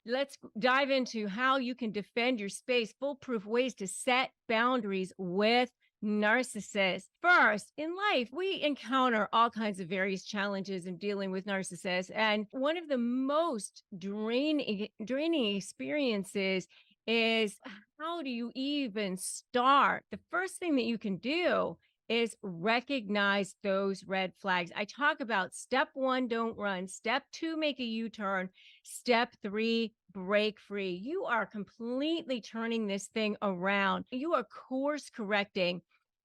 Let's dive into how you can defend your space, foolproof ways to set boundaries with narcissists. First, in life, we encounter all kinds of various challenges in dealing with narcissists. And one of the most draining experiences is, how do you even start? The first thing that you can do is recognize those red flags. I talk about step one, don't run. Step two, make a U-turn. Step three, break free. You are completely turning this thing around. You are course correcting.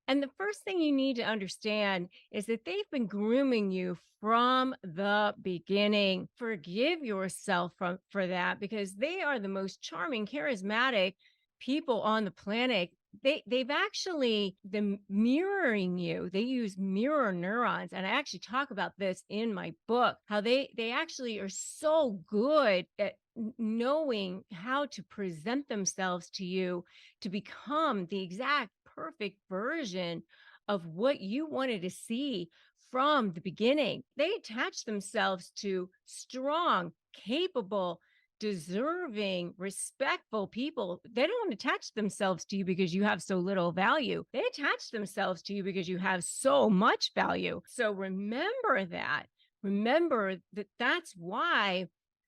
And the first thing you need to understand is that they've been grooming you from the beginning. Forgive yourself for that, because they are the most charming, charismatic people on the planet. They've actually been mirroring you. They use mirror neurons, and I actually talk about this in my book, how they actually are so good at knowing how to present themselves to you to become the exact perfect version of what you wanted to see from the beginning. They attach themselves to strong, capable, deserving, respectful people. They don't attach themselves to you because you have so little value. They attach themselves to you because you have so much value. So remember that. Remember that that's why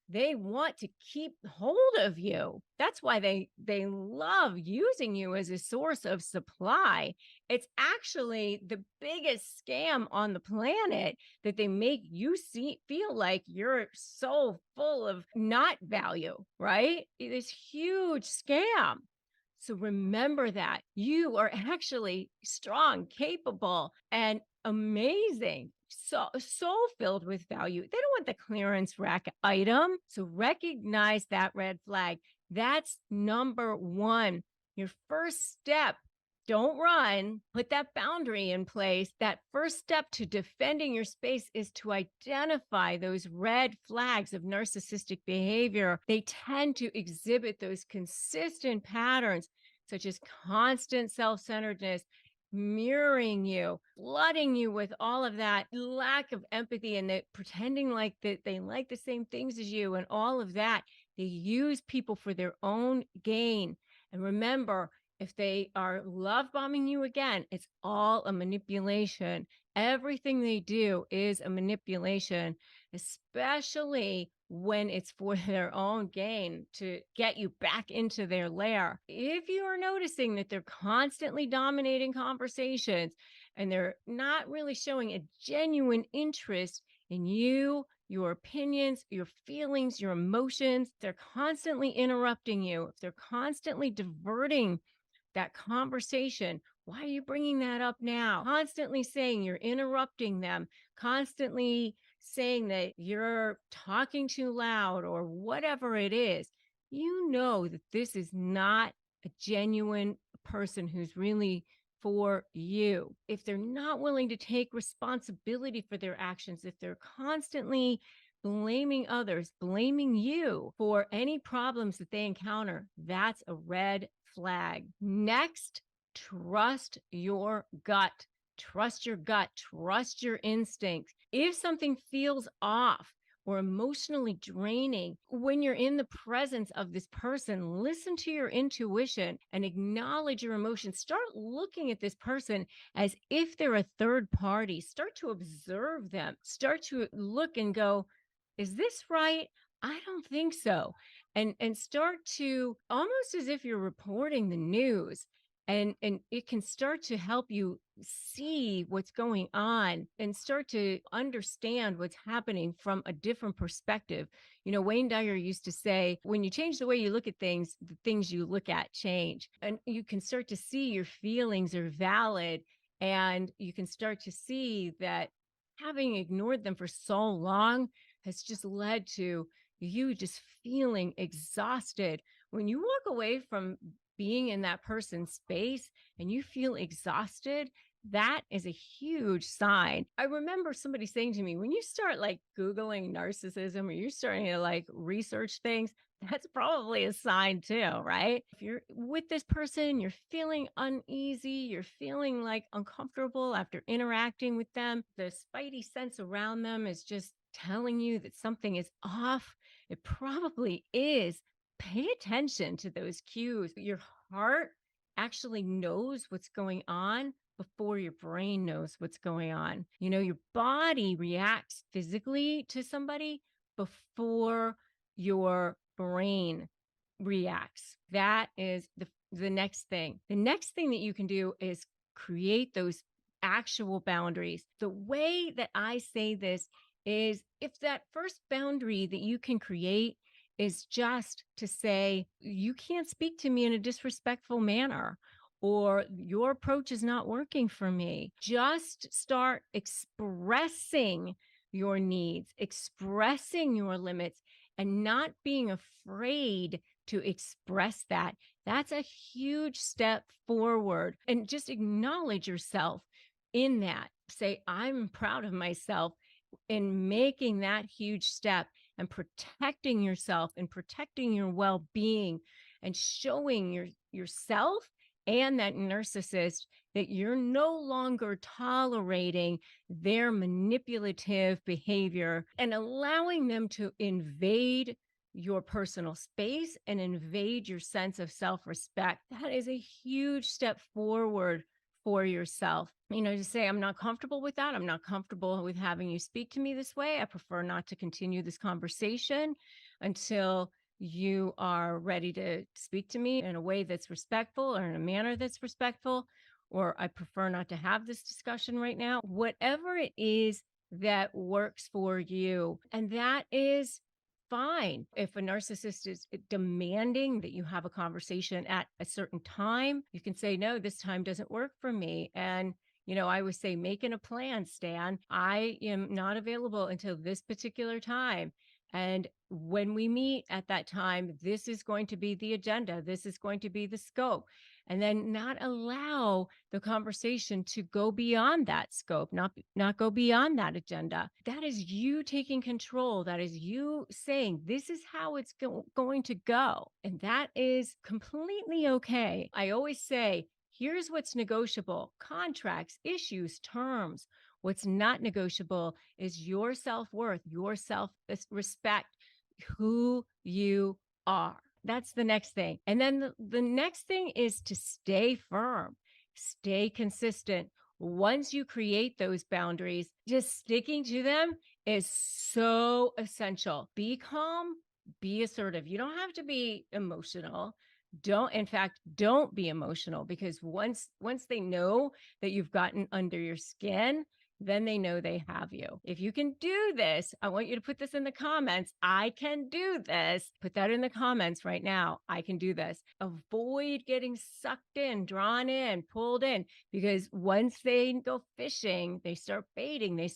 they want to keep hold of you. That's why they love using you as a source of supply. It's actually the biggest scam on the planet, that they make you feel like you're so full of not value, right? This huge scam. So remember that you are actually strong, capable, and amazing. So filled with value. They don't want the clearance rack item. So recognize that red flag. That's number one. Your first step. Don't run. Put that boundary in place. That first step to defending your space is to identify those red flags of narcissistic behavior. They tend to exhibit those consistent patterns, such as constant self-centeredness, mirroring you, flooding you with all of that lack of empathy, and that pretending like that they like the same things as you and all of that. They use people for their own gain. And remember, if they are love bombing you again, it's all a manipulation. Everything they do is a manipulation, especially when it's for their own gain, to get you back into their lair. If you are noticing that they're constantly dominating conversations and they're not really showing a genuine interest in you, your opinions, your feelings, your emotions, they're constantly interrupting you, if they're constantly diverting that conversation. Why are you bringing that up now? Constantly saying you're interrupting them, constantly saying that you're talking too loud or whatever it is. You know that this is not a genuine person who's really for you. If they're not willing to take responsibility for their actions, if they're constantly blaming others, blaming you for any problems that they encounter, that's a red flag. Next, trust your gut. Trust your gut. Trust your instincts. If something feels off or emotionally draining when you're in the presence of this person, listen to your intuition and acknowledge your emotions. Start looking at this person as if they're a third party. Start to observe them. Start to look and go, is this right? I don't think so. And start to, almost as if you're reporting the news, and it can start to help you see what's going on and start to understand what's happening from a different perspective. Wayne Dyer used to say, when you change the way you look at things, the things you look at change. And you can start to see your feelings are valid, and you can start to see that having ignored them for so long has just led to you just feeling exhausted. When you walk away from being in that person's space and you feel exhausted, that is a huge sign. I remember somebody saying to me, when you start like Googling narcissism, or you're starting to like research things, that's probably a sign too, right? If you're with this person, you're feeling uneasy, you're feeling like uncomfortable after interacting with them, the spidey sense around them is just telling you that something is off. it probably is. Pay attention to those cues. Your heart actually knows what's going on before your brain knows what's going on. Your body reacts physically to somebody before your brain reacts. That is the next thing. The next thing that you can do is create those actual boundaries. The way that I say this is, if that first boundary that you can create is just to say, you can't speak to me in a disrespectful manner, or your approach is not working for me. Just start expressing your needs, expressing your limits, and not being afraid to express that. That's a huge step forward. And just acknowledge yourself in that. Say, I'm proud of myself in making that huge step and protecting yourself and protecting your well-being and showing yourself and that narcissist that you're no longer tolerating their manipulative behavior and allowing them to invade your personal space and invade your sense of self-respect. That is a huge step forward for yourself. To say, I'm not comfortable with that. I'm not comfortable with having you speak to me this way. I prefer not to continue this conversation until you are ready to speak to me in a way that's respectful or in a manner that's respectful, or I prefer not to have this discussion right now. Whatever it is that works for you. And that is fine. If a narcissist is demanding that you have a conversation at a certain time, you can say, no, this time doesn't work for me. And I always say, making a plan, Stan. I am not available until this particular time. And when we meet at that time, this is going to be the agenda. This is going to be the scope. And then not allow the conversation to go beyond that scope, not go beyond that agenda. That is you taking control. That is you saying, this is how it's going to go. And that is completely okay. I always say, here's what's negotiable: contracts, issues, terms. What's not negotiable is your self-worth, your self-respect, who you are. That's the next thing. And then the next thing is to stay firm, stay consistent. Once you create those boundaries, just sticking to them is so essential. Be calm, be assertive. You don't have to be emotional. Don't be emotional, because once they know that you've gotten under your skin, then they know they have you. If you can do this, I want you to put this in the comments. I can do this. Put that in the comments right now. I can do this. Avoid getting sucked in, drawn in, pulled in, because once they go fishing, they start baiting, and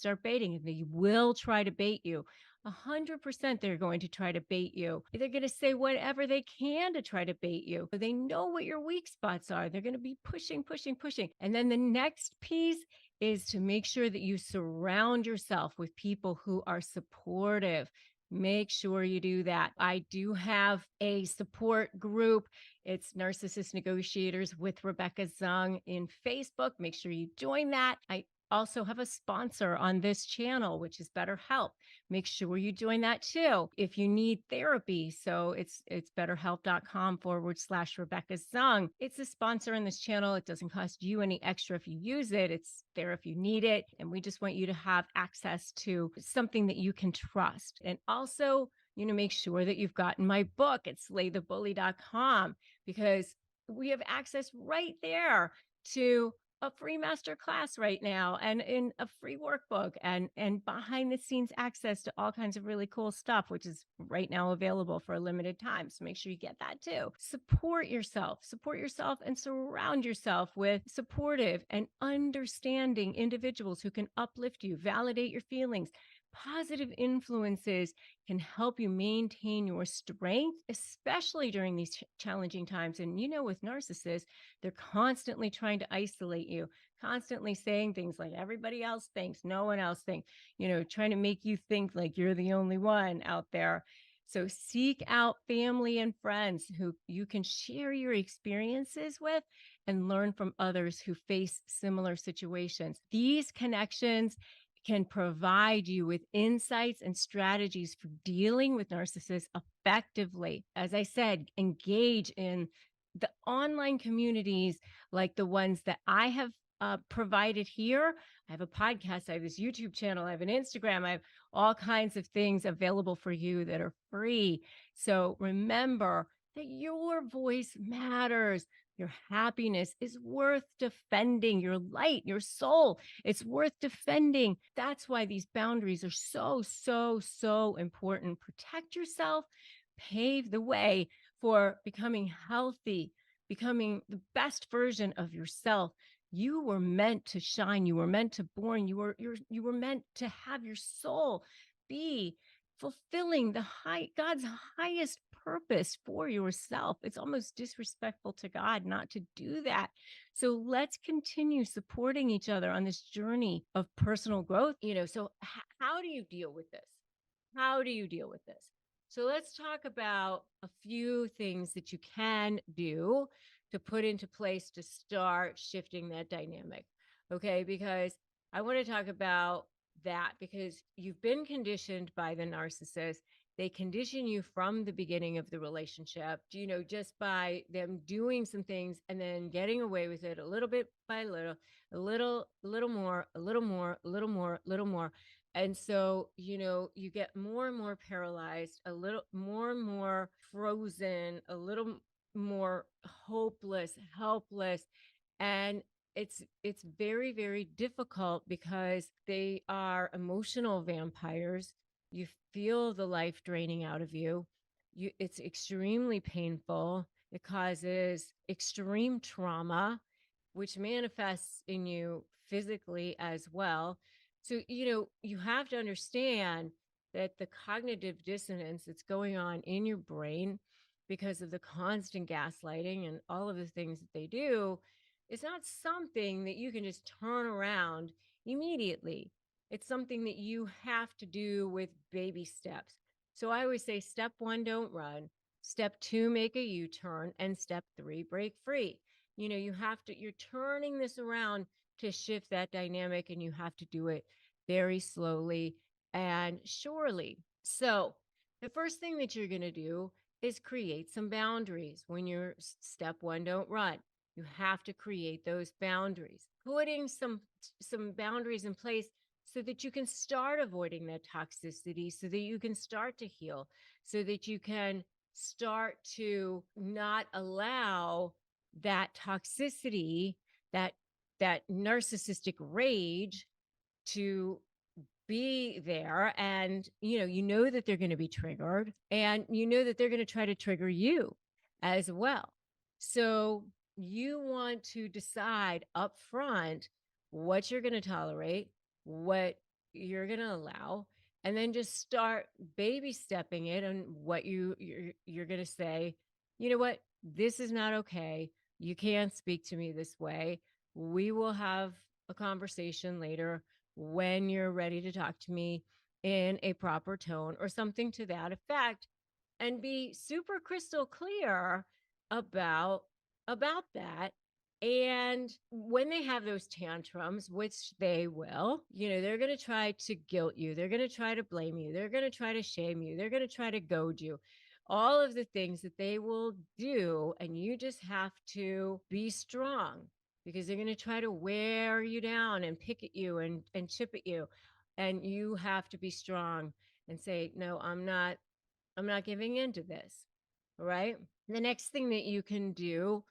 they will try to bait you. 100% they're going to try to bait you. They're going to say whatever they can to try to bait you. They know what your weak spots are. They're going to be pushing, pushing, pushing. And then the next piece is to make sure that you surround yourself with people who are supportive. Make sure you do that. I do have a support group. It's Narcissist Negotiators with Rebecca Zung in Facebook. Make sure you join that. I also have a sponsor on this channel, which is BetterHelp. Make sure you join that too if you need therapy. So it's betterhelp.com/Rebecca Zung. It's a sponsor in this channel. It doesn't cost you any extra if you use it. It's there if you need it. And we just want you to have access to something that you can trust. And also, make sure that you've gotten my book at slaythebully.com, because we have access right there to a free master class right now, and in a free workbook, and behind the scenes access to all kinds of really cool stuff, which is right now available for a limited time. So make sure you get that too. Support yourself, and surround yourself with supportive and understanding individuals who can uplift you, validate your feelings. Positive influences can help you maintain your strength, especially during these challenging times. And with narcissists, they're constantly trying to isolate you, constantly saying things like everybody else thinks, no one else thinks, trying to make you think like you're the only one out there. So seek out family and friends who you can share your experiences with and learn from others who face similar situations. These connections can provide you with insights and strategies for dealing with narcissists effectively. As I said, engage in the online communities like the ones that I have provided here. I have a podcast, I have this YouTube channel, I have an Instagram, I have all kinds of things available for you that are free. So remember that your voice matters. Your happiness is worth defending. Your light, your soul, it's worth defending. That's why these boundaries are so, so, so important. Protect yourself, pave the way for becoming healthy, becoming the best version of yourself. You were meant to shine. You were meant to born. You were meant to have your soul be fulfilling God's highest purpose for yourself. It's almost disrespectful to God not to do that. So let's continue supporting each other on this journey of personal growth. So how do you deal with this? How do you deal with this? So let's talk about a few things that you can do to put into place to start shifting that dynamic. Okay, because I want to talk about that because you've been conditioned by the narcissist. They condition you from the beginning of the relationship, just by them doing some things and then getting away with it a little bit by little, a little more, a little more, a little more, a little more. And so, you get more and more paralyzed, a little more and more frozen, a little more hopeless, helpless. And it's very, very difficult because they are emotional vampires. You feel the life draining out of you. It's extremely painful. It causes extreme trauma, which manifests in you physically as well. So, you have to understand that the cognitive dissonance that's going on in your brain because of the constant gaslighting and all of the things that they do is not something that you can just turn around immediately. It's something that you have to do with baby steps. So I always say step 1, don't run. Step 2, make a U-turn. And step 3, break free. You're turning this around to shift that dynamic, and you have to do it very slowly and surely. So the first thing that you're going to do is create some boundaries. When you're step 1, don't run. You have to create those boundaries, putting some boundaries in place so that you can start avoiding that toxicity, so that you can start to heal, so that you can start to not allow that toxicity, that narcissistic rage to be there. And that they're going to be triggered, and that they're going to try to trigger you as well. So you want to decide up front what you're going to tolerate, what you're going to allow, and then just start baby stepping it on what you're going to say. You know what? This is not okay. You can't speak to me this way. We will have a conversation later when you're ready to talk to me in a proper tone or something to that effect, and be super crystal clear about that. And when they have those tantrums, which they will, they're going to try to guilt you. They're going to try to blame you. They're going to try to shame you. They're going to try to goad you. All of the things that they will do. And you just have to be strong, because they're going to try to wear you down and pick at you and chip at you. And you have to be strong and say, no, I'm not giving in to this. All right. The next thing that you can do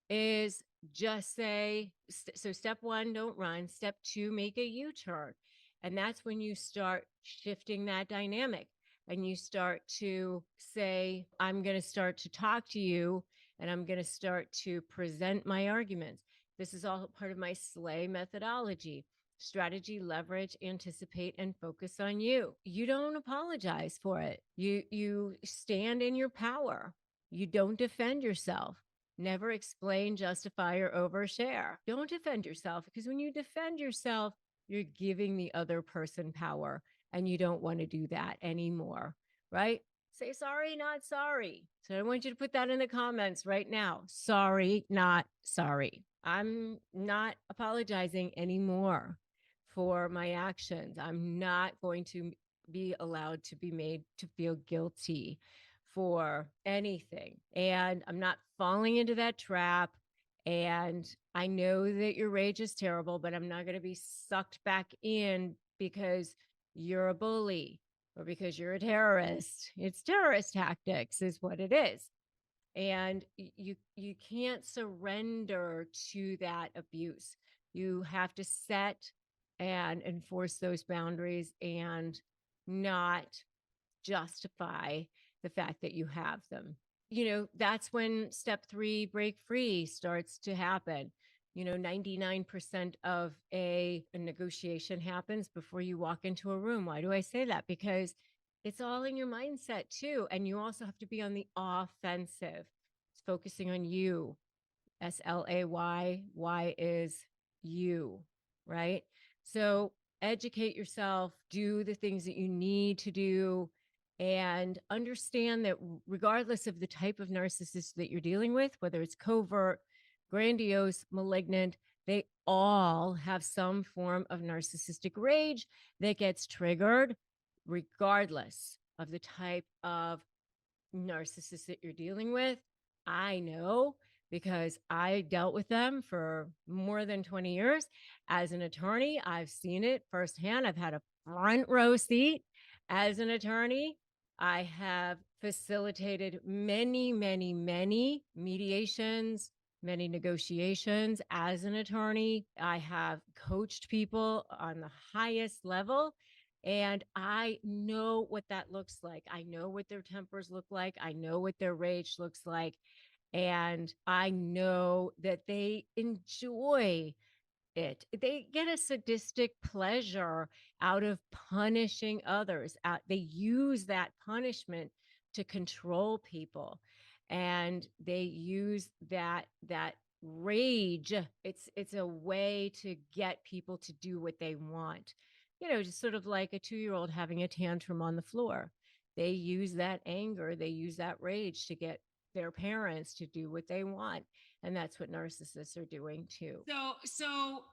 is just say, so step 1, don't run. Step 2, make a U-turn. And that's when you start shifting that dynamic, and you start to say, I'm going to start to talk to you, and I'm going to start to present my arguments. This is all part of my SLAY methodology: strategy, leverage, anticipate, and focus on you. You don't apologize for it. You stand in your power. You don't defend yourself. Never explain, justify, or overshare. Don't defend yourself, because when you defend yourself, you're giving the other person power, and you don't want to do that anymore, right? Say sorry, not sorry. So I want you to put that in the comments right now. Sorry, not sorry. I'm not apologizing anymore for my actions. I'm not going to be allowed to be made to feel guilty for anything. And I'm not falling into that trap. And I know that your rage is terrible, but I'm not going to be sucked back in because you're a bully or because you're a terrorist. It's terrorist tactics, is what it is. And you can't surrender to that abuse. You have to set and enforce those boundaries and not justify the fact that you have them. That's when step 3, break free, starts to happen. 99% of a negotiation happens before you walk into a room. Why do I say that? Because it's all in your mindset too. And you also have to be on the offensive. It's focusing on you. SLAY. Y is you, right? So educate yourself, do the things that you need to do, and understand that regardless of the type of narcissist that you're dealing with, whether it's covert, grandiose, malignant, they all have some form of narcissistic rage that gets triggered regardless of the type of narcissists that you're dealing with. I know because I dealt with them for more than 20 years as an attorney. I've seen it firsthand. I've had a front row seat as an attorney. I have facilitated many, many, many mediations, many negotiations as an attorney. I have coached people on the highest level, and I know what that looks like. I know what their tempers look like. I know what their rage looks like. And I know that they enjoy it. They get a sadistic pleasure out of punishing others. They use that punishment to control people. And they use that rage. It's a way to get people to do what they want. Just sort of like a 2-year-old having a tantrum on the floor. They use that anger, they use that rage to get their parents to do what they want. And that's what narcissists are doing too. So,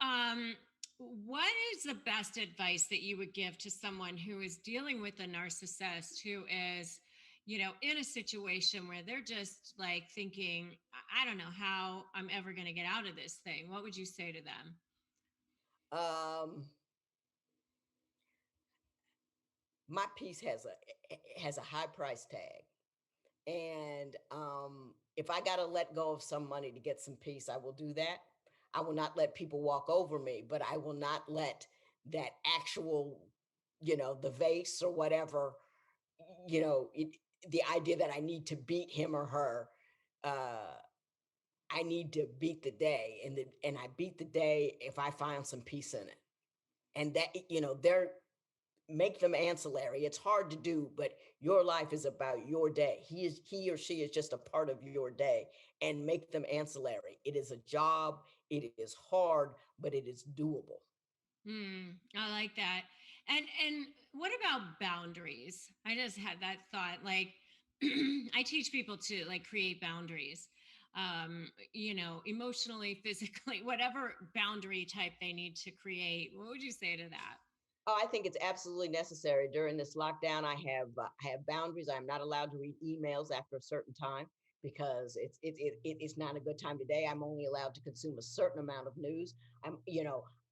what is the best advice that you would give to someone who is dealing with a narcissist who is, in a situation where they're just like thinking, I don't know how I'm ever going to get out of this thing? What would you say to them? Um, my piece has a high price tag, and if I gotta let go of some money to get some peace, I will do that. I will not let people walk over me, but I will not let that actual, the vase or whatever, you know, it, the idea that I need to beat him or her. Uh, I need to beat the day, and I beat the day if I find some peace in it, and that they're make them ancillary. It's hard to do, but your life is about your day. He or she is just a part of your day, and make them ancillary. It is a job. It is hard, but it is doable. I like that. And what about boundaries? I just had that thought. Like, I teach people to like create boundaries. Emotionally, physically, whatever boundary type they need to create. What would you say to that? Oh, I think it's absolutely necessary during this lockdown. I have boundaries. I'm not allowed to read emails after a certain time because it's not a good time today. I'm only allowed to consume a certain amount of news.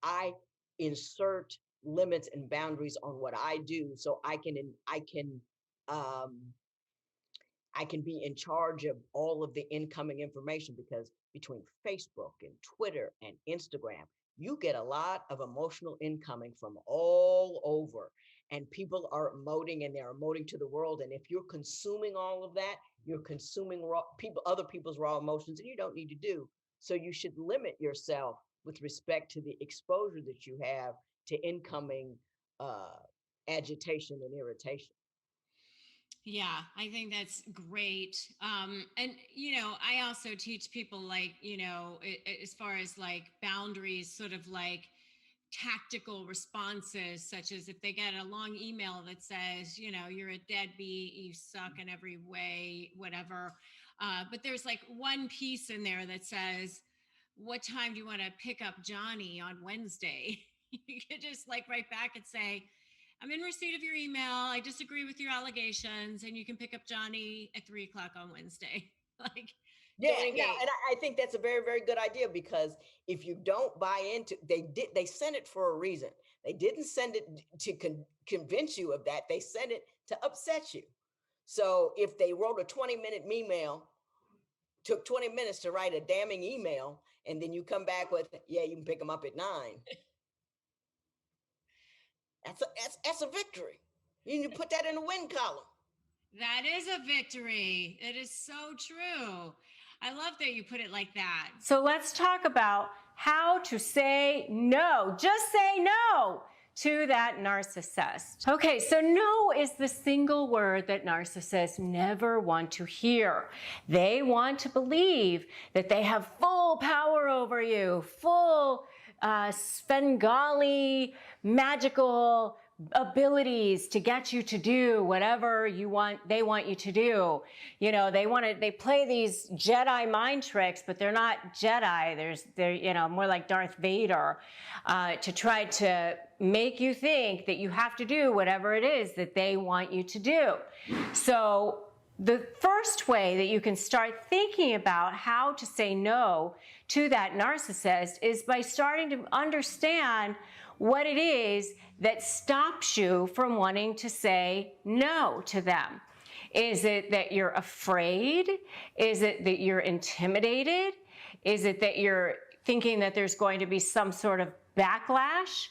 I insert limits and boundaries on what I do so um I can be in charge of all of the incoming information, because between Facebook and Twitter and Instagram, you get a lot of emotional incoming from all over. And people are emoting, and they're emoting to the world. And if you're consuming all of that, you're consuming other people's raw emotions, and you don't need to do. So you should limit yourself with respect to the exposure that you have to incoming uh, agitation and irritation. Yeah, I think that's great. And I also teach people like, as far as like boundaries, sort of like tactical responses, such as if they get a long email that says, you're a deadbeat, you suck in every way, whatever. But there's like one piece in there that says, what time do you want to pick up Johnny on Wednesday? You could just like write back and say, I'm in receipt of your email. I disagree with your allegations, and you can pick up Johnny at 3 o'clock on Wednesday. Like, Yeah, don't no, engage. and I think that's a very, very good idea, because if you don't buy into, they sent it for a reason. They didn't send it to convince you of that. They sent it to upset you. So if they wrote a 20-minute email, took 20 minutes to write a damning email, and then you come back with, yeah, you can pick them up at 9. That's a victory. You need to put that in the win column. That is a victory. It is so true. I love that you put it like that. So let's talk about how to say no. Just say no to that narcissist. Okay, so no is the single word that narcissists never want to hear. They want to believe that they have full power over you, full Svengali, magical abilities to get you to do whatever they want you to do. You know, they play these Jedi mind tricks, but they're not Jedi. They're more like Darth Vader, to try to make you think that you have to do whatever it is that they want you to do. So the first way that you can start thinking about how to say no to that narcissist is by starting to understand what it is that stops you from wanting to say no to them. Is it that you're afraid? Is it that you're intimidated? Is it that you're thinking that there's going to be some sort of backlash?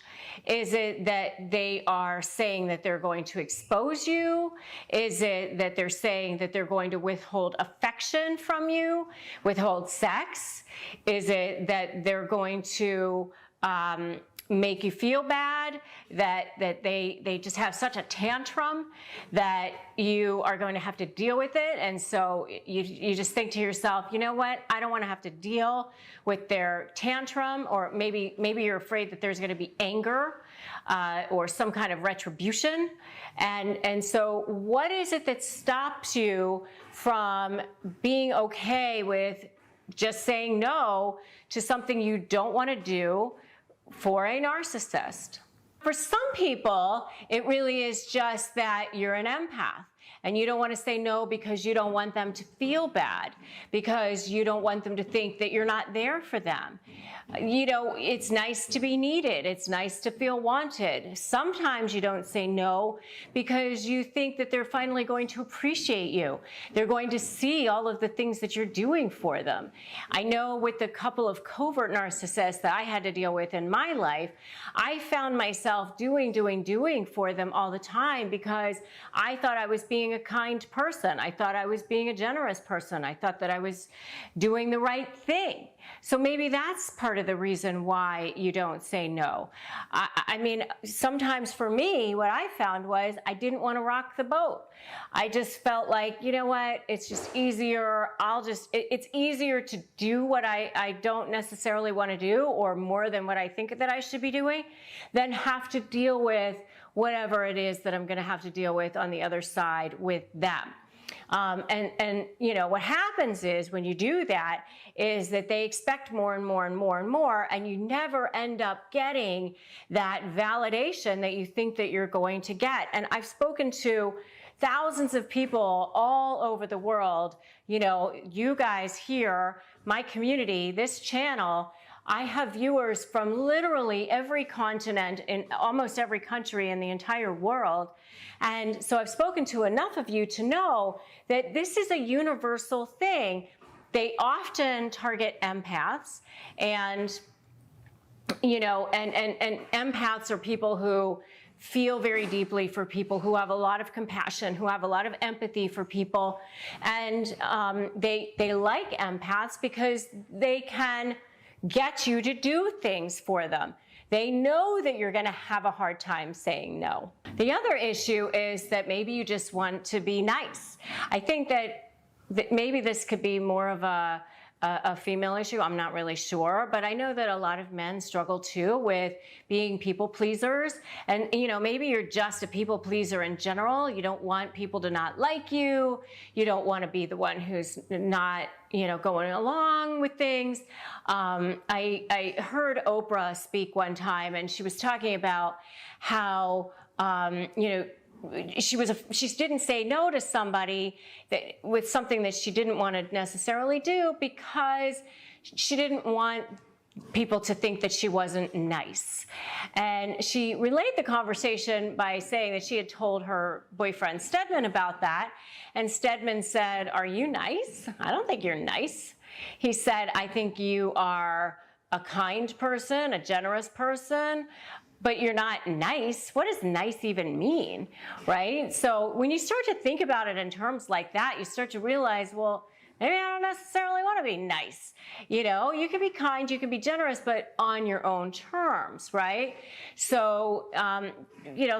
Is it that they are saying that they're going to expose you? Is it that they're saying that they're going to withhold affection from you, withhold sex? Is it that they're going to make you feel bad, that they just have such a tantrum that you are going to have to deal with it, and so you just think to yourself, you know what, I don't want to have to deal with their tantrum, or maybe you're afraid that there's going to be anger or some kind of retribution, and so what is it that stops you from being okay with just saying no to something you don't want to do for a narcissist? For some people, it really is just that you're an empath and you don't want to say no because you don't want them to feel bad, because you don't want them to think that you're not there for them. You know, it's nice to be needed. It's nice to feel wanted. Sometimes you don't say no because you think that they're finally going to appreciate you. They're going to see all of the things that you're doing for them. I know with the couple of covert narcissists that I had to deal with in my life, I found myself doing for them all the time because I thought I was being a kind person. I thought I was being a generous person. I thought that I was doing the right thing. So maybe that's part of the reason why you don't say no. I mean, sometimes for me, what I found was I didn't want to rock the boat. I just felt like, you know what, it's just easier. It's easier to do what I don't necessarily want to do, or more than what I think that I should be doing, than have to deal with whatever it is that I'm going to have to deal with on the other side with them. And you know, what happens is when you do that is that they expect more and more and more and more, and you never end up getting that validation that you think that you're going to get. And I've spoken to thousands of people all over the world. You know, you guys here, my community, this channel, I have viewers from literally every continent in almost every country in the entire world. And so I've spoken to enough of you to know that this is a universal thing. They often target empaths, and, you know, and empaths are people who feel very deeply for people, who have a lot of compassion, who have a lot of empathy for people. And they like empaths because they can get you to do things for them. They know that you're going to have a hard time saying no. The other issue is that maybe you just want to be nice. I think that maybe this could be more of a a female issue. I'm not really sure, but I know that a lot of men struggle too with being people pleasers. And, maybe you're just a people pleaser in general. You don't want people to not like you. You don't want to be the one who's not, going along with things. I heard Oprah speak one time, and she was talking about how, she didn't say no to somebody with something that she didn't want to necessarily do because she didn't want people to think that she wasn't nice. And she relayed the conversation by saying that she had told her boyfriend Stedman about that. And Stedman said, "Are you nice? I don't think you're nice." He said, "I think you are a kind person, a generous person, but you're not nice." What does nice even mean, right? So when you start to think about it in terms like that, you start to realize, well, maybe I don't necessarily want to be nice. You can be kind, you can be generous, but on your own terms, right? So,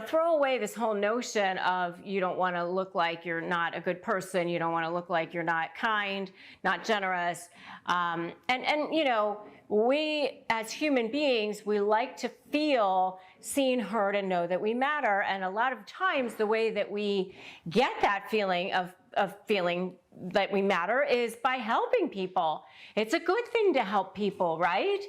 throw away this whole notion of you don't want to look like you're not a good person. You don't want to look like you're not kind, not generous. We as human beings, we like to feel seen, heard, and know that we matter. And a lot of times the way that we get that feeling of feeling that we matter is by helping people. It's a good thing to help people, right?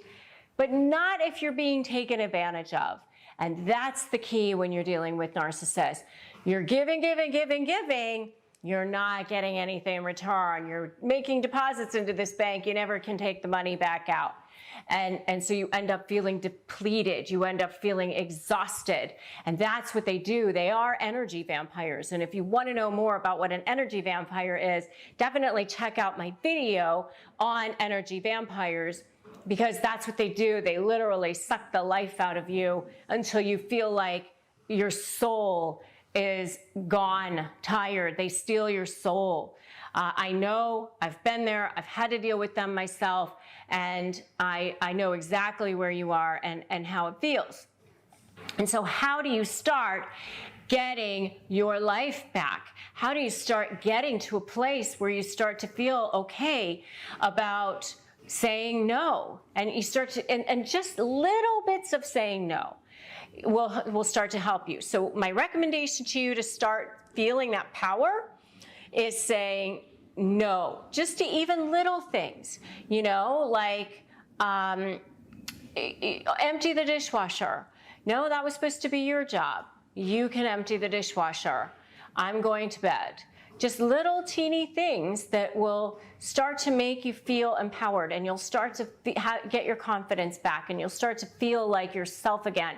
But not if you're being taken advantage of. And that's the key when you're dealing with narcissists. You're giving, giving, giving, giving. You're not getting anything in return. You're making deposits into this bank. You never can take the money back out. And so you end up feeling depleted. You end up feeling exhausted. And that's what they do. They are energy vampires. And if you want to know more about what an energy vampire is, definitely check out my video on energy vampires, because that's what they do. They literally suck the life out of you until you feel like your soul is gone, tired. They steal your soul. I know, I've been there, I've had to deal with them myself, and I know exactly where you are and how it feels. And so how do you start getting your life back? How do you start getting to a place where you start to feel okay about saying no? And you start to, and just little bits of saying no will start to help you. So my recommendation to you to start feeling that power is saying no, just to even little things, like empty the dishwasher. No, that was supposed to be your job. You can empty the dishwasher. I'm going to bed. Just little teeny things that will start to make you feel empowered, and you'll start to get your confidence back, and you'll start to feel like yourself again.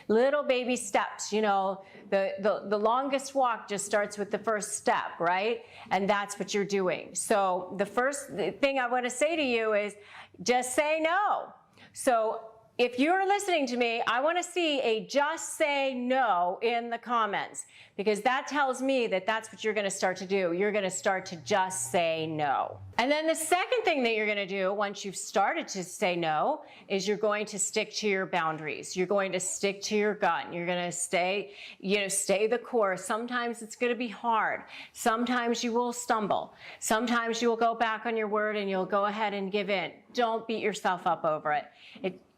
Little baby steps, the longest walk just starts with the first step, right? And that's what you're doing. So the first thing I want to say to you is just say no. So if you're listening to me, I want to see a just say no in the comments, because that tells me that that's what you're going to start to do. You're going to start to just say no. And then the second thing that you're going to do once you've started to say no is you're going to stick to your boundaries. You're going to stick to your gun. You're going to stay the course. Sometimes it's going to be hard. Sometimes you will stumble. Sometimes you will go back on your word and you'll go ahead and give in. Don't beat yourself up over it.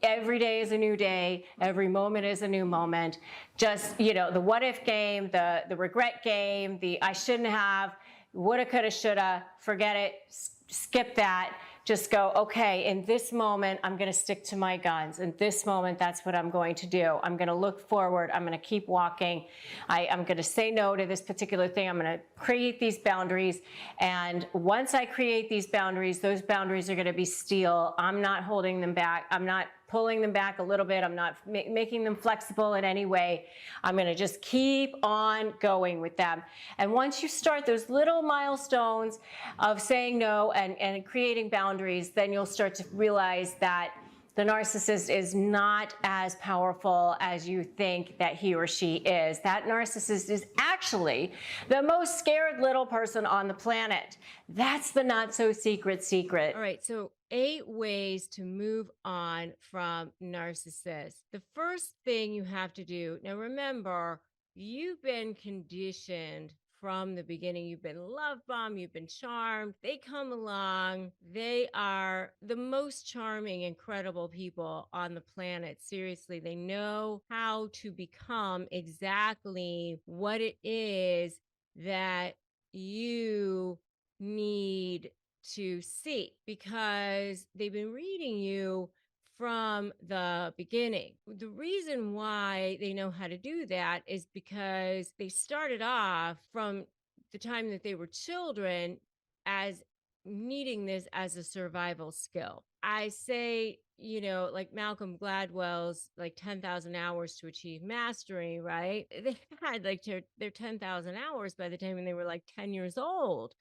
Every day is a new day. Every moment is a new moment. Just, the what if game, the regret game, the I shouldn't have, woulda, coulda, shoulda, forget it, skip that. Just go, okay, in this moment, I'm going to stick to my guns. In this moment, that's what I'm going to do. I'm going to look forward. I'm going to keep walking. I'm going to say no to this particular thing. I'm going to create these boundaries. And once I create these boundaries, those boundaries are going to be steel. I'm not holding them back. I'm not pulling them back a little bit. I'm not making them flexible in any way. I'm going to just keep on going with them. And once you start those little milestones of saying no and creating boundaries, then you'll start to realize that the narcissist is not as powerful as you think that he or she is. That narcissist is actually the most scared little person on the planet. That's the not so secret secret. All right, so 8 ways to move on from narcissists. The first thing you have to do, now remember, you've been conditioned from the beginning. You've been love bombed, you've been charmed. They come along. They are the most charming, incredible people on the planet. Seriously, they know how to become exactly what it is that you need to see, because they've been reading you from the beginning. The reason why they know how to do that is because they started off from the time that they were children as needing this as a survival skill. I say, like Malcolm Gladwell's like 10,000 hours to achieve mastery, right? They had like their 10,000 hours by the time they were like 10 years old,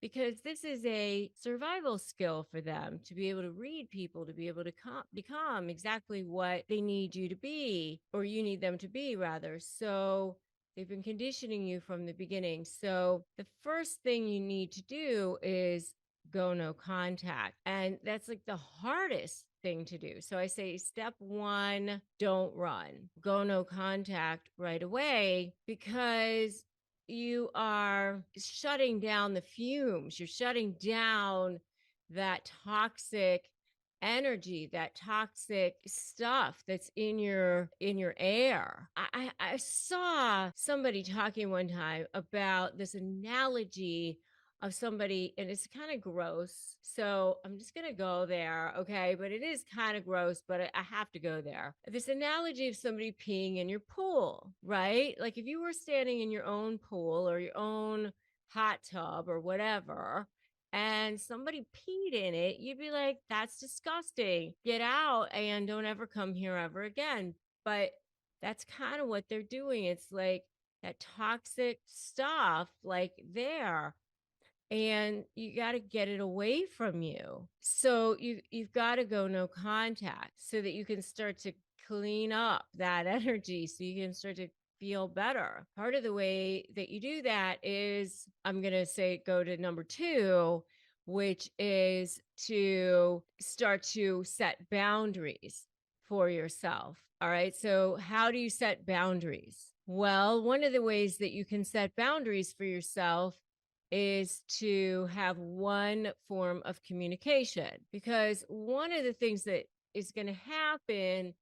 because this is a survival skill for them to be able to read people, to be able to become exactly what they need you to be, or you need them to be, rather. So they've been conditioning you from the beginning. So the first thing you need to do is go no contact. And that's like the hardest thing to do. So I say, step one, don't run, go no contact right away, because you are shutting down the fumes. You're shutting down that toxic energy, that toxic stuff that's in your air. I saw somebody talking one time about this analogy of somebody, and it's kind of gross, so I'm just gonna go there, okay? But it is kind of gross, but I have to go there. This analogy of somebody peeing in your pool, right? Like if you were standing in your own pool or your own hot tub or whatever, and somebody peed in it, you'd be like, that's disgusting. Get out and don't ever come here ever again. But that's kind of what they're doing. It's like that toxic stuff, like there, and you got to get it away from you. So you've got to go no contact so that you can start to clean up that energy, so you can start to feel better. Part of the way that you do that is, I'm going to say, go to number 2, which is to start to set boundaries for yourself. All right. So how do you set boundaries? Well, one of the ways that you can set boundaries for yourself is to have one form of communication, because one of the things that is going to happen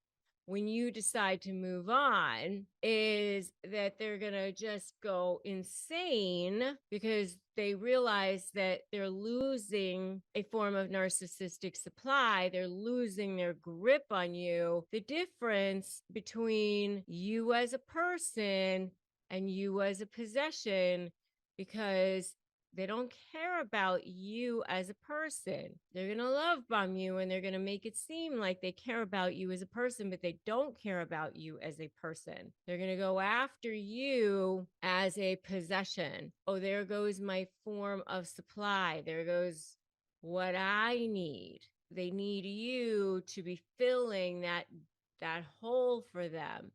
when you decide to move on is that they're going to just go insane, because they realize that they're losing a form of narcissistic supply. They're losing their grip on you. The difference between you as a person and you as a possession, because they don't care about you as a person. They're going to love bomb you, and they're going to make it seem like they care about you as a person, but they don't care about you as a person. They're going to go after you as a possession. Oh, there goes my form of supply. There goes what I need. They need you to be filling that hole for them.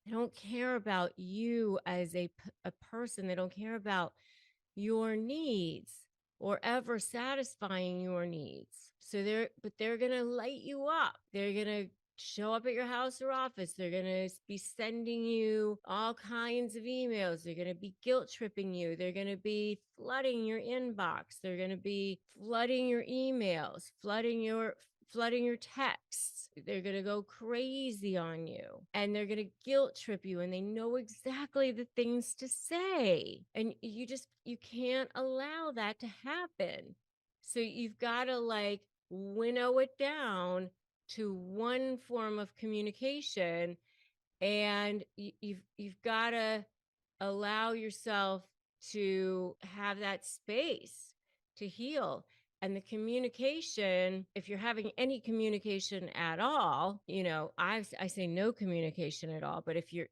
They don't care about you as a person. They don't care about your needs or ever satisfying your needs. So they're going to light you up. They're going to show up at your house or office. They're going to be sending you all kinds of emails. They're going to be guilt tripping you. They're going to be flooding your inbox. They're going to be flooding your emails, flooding your texts. They're going to go crazy on you, and they're going to guilt trip you, and they know exactly the things to say. And you can't allow that to happen. So you've got to like winnow it down to one form of communication, and you've got to allow yourself to have that space to heal. And the communication, if you're having any communication at all, I say no communication at all. But if you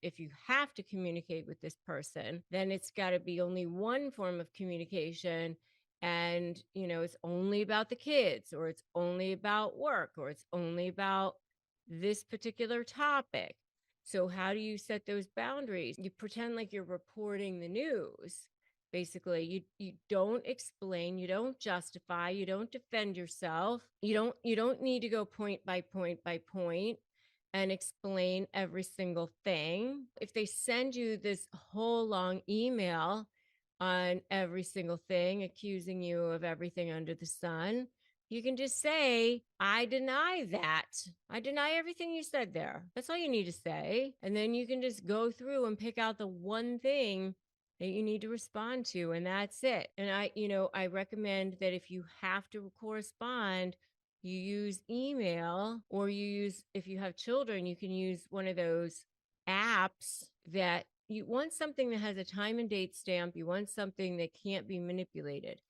have to communicate with this person, then it's got to be only one form of communication. And it's only about the kids, or it's only about work, or it's only about this particular topic. So how do you set those boundaries? You pretend like you're reporting the news. Basically, you don't explain, you don't justify, you don't defend yourself. You don't need to go point by point by point and explain every single thing. If they send you this whole long email on every single thing, accusing you of everything under the sun. You can just say, I deny that. I deny everything you said there. That's all you need to say. And then you can just go through and pick out the one thing that you need to respond to, and that's it. And I recommend that if you have to correspond, you use email, or if you have children, you can use one of those apps that you want something that has a time and date stamp. You want something that can't be manipulated.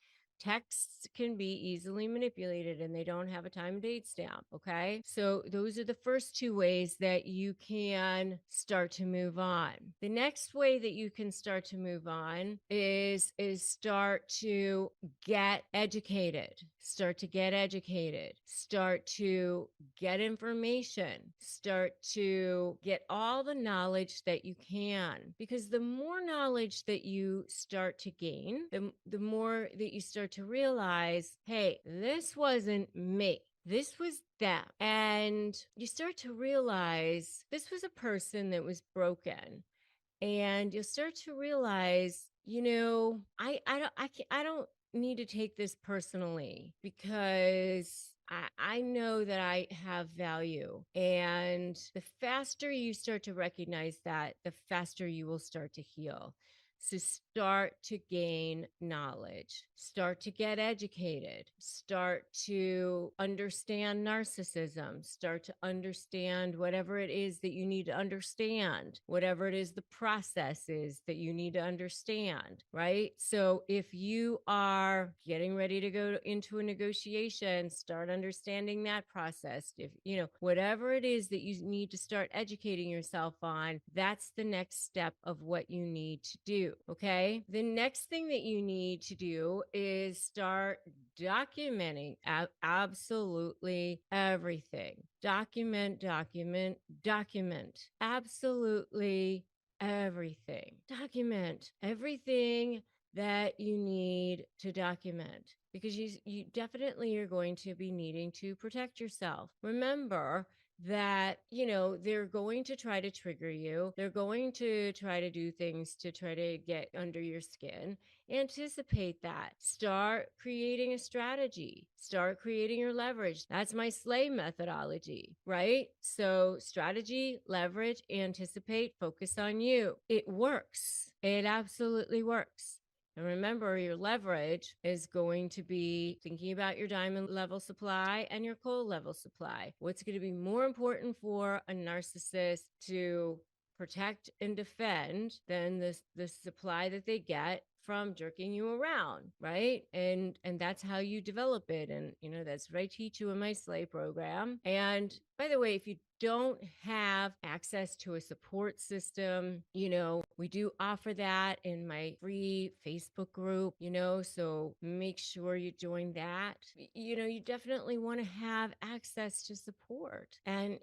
Texts can be easily manipulated and they don't have a time and date stamp. Okay. So those are the first two ways that you can start to move on. The next way that you can start to move on is start to get educated. Start to get educated. Start to get information. Start to get all the knowledge that you can, because the more knowledge that you start to gain, the more that you start to realize, hey, this wasn't me. This was them. And you start to realize this was a person that was broken. And you'll start to realize, I don't need to take this personally, because I know that I have value. And the faster you start to recognize that, the faster you will start to heal. So start to gain knowledge, start to get educated, start to understand narcissism, start to understand whatever it is that you need to understand, whatever it is the process is that you need to understand, right? So if you are getting ready to go into a negotiation, start understanding that process. If, whatever it is that you need to start educating yourself on, that's the next step of what you need to do. Okay. The next thing that you need to do is start documenting absolutely everything. Document, absolutely everything. Document everything that you need to document, because you definitely are going to be needing to protect yourself. Remember that, they're going to try to trigger you. They're going to try to do things to try to get under your skin. Anticipate that. Start creating a strategy. Start creating your leverage. That's my SLAY methodology, right? So strategy, leverage, anticipate, focus on you. It works. It absolutely works. And remember, your leverage is going to be thinking about your diamond level supply and your coal level supply. What's going to be more important for a narcissist to protect and defend than the supply that they get from jerking you around, right? And that's how you develop it. And that's what I teach you in my SLAY program. And by the way, if you don't have access to a support system, we do offer that in my free Facebook group, so make sure you join that. You definitely want to have access to support. And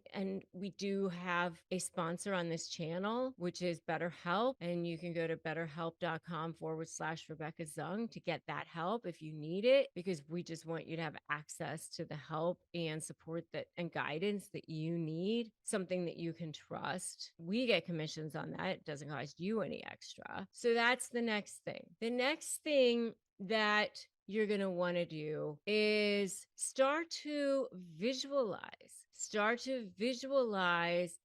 we do have a sponsor on this channel, which is BetterHelp. And you can go to betterhelp.com/Rebecca Zung to get that help if you need it, because we just want you to have access to the help and support and guidance that you need, something that you can trust. We get commissions on that. It doesn't cost you any extra. So that's the next thing. The next thing that you're going to want to do is start to visualize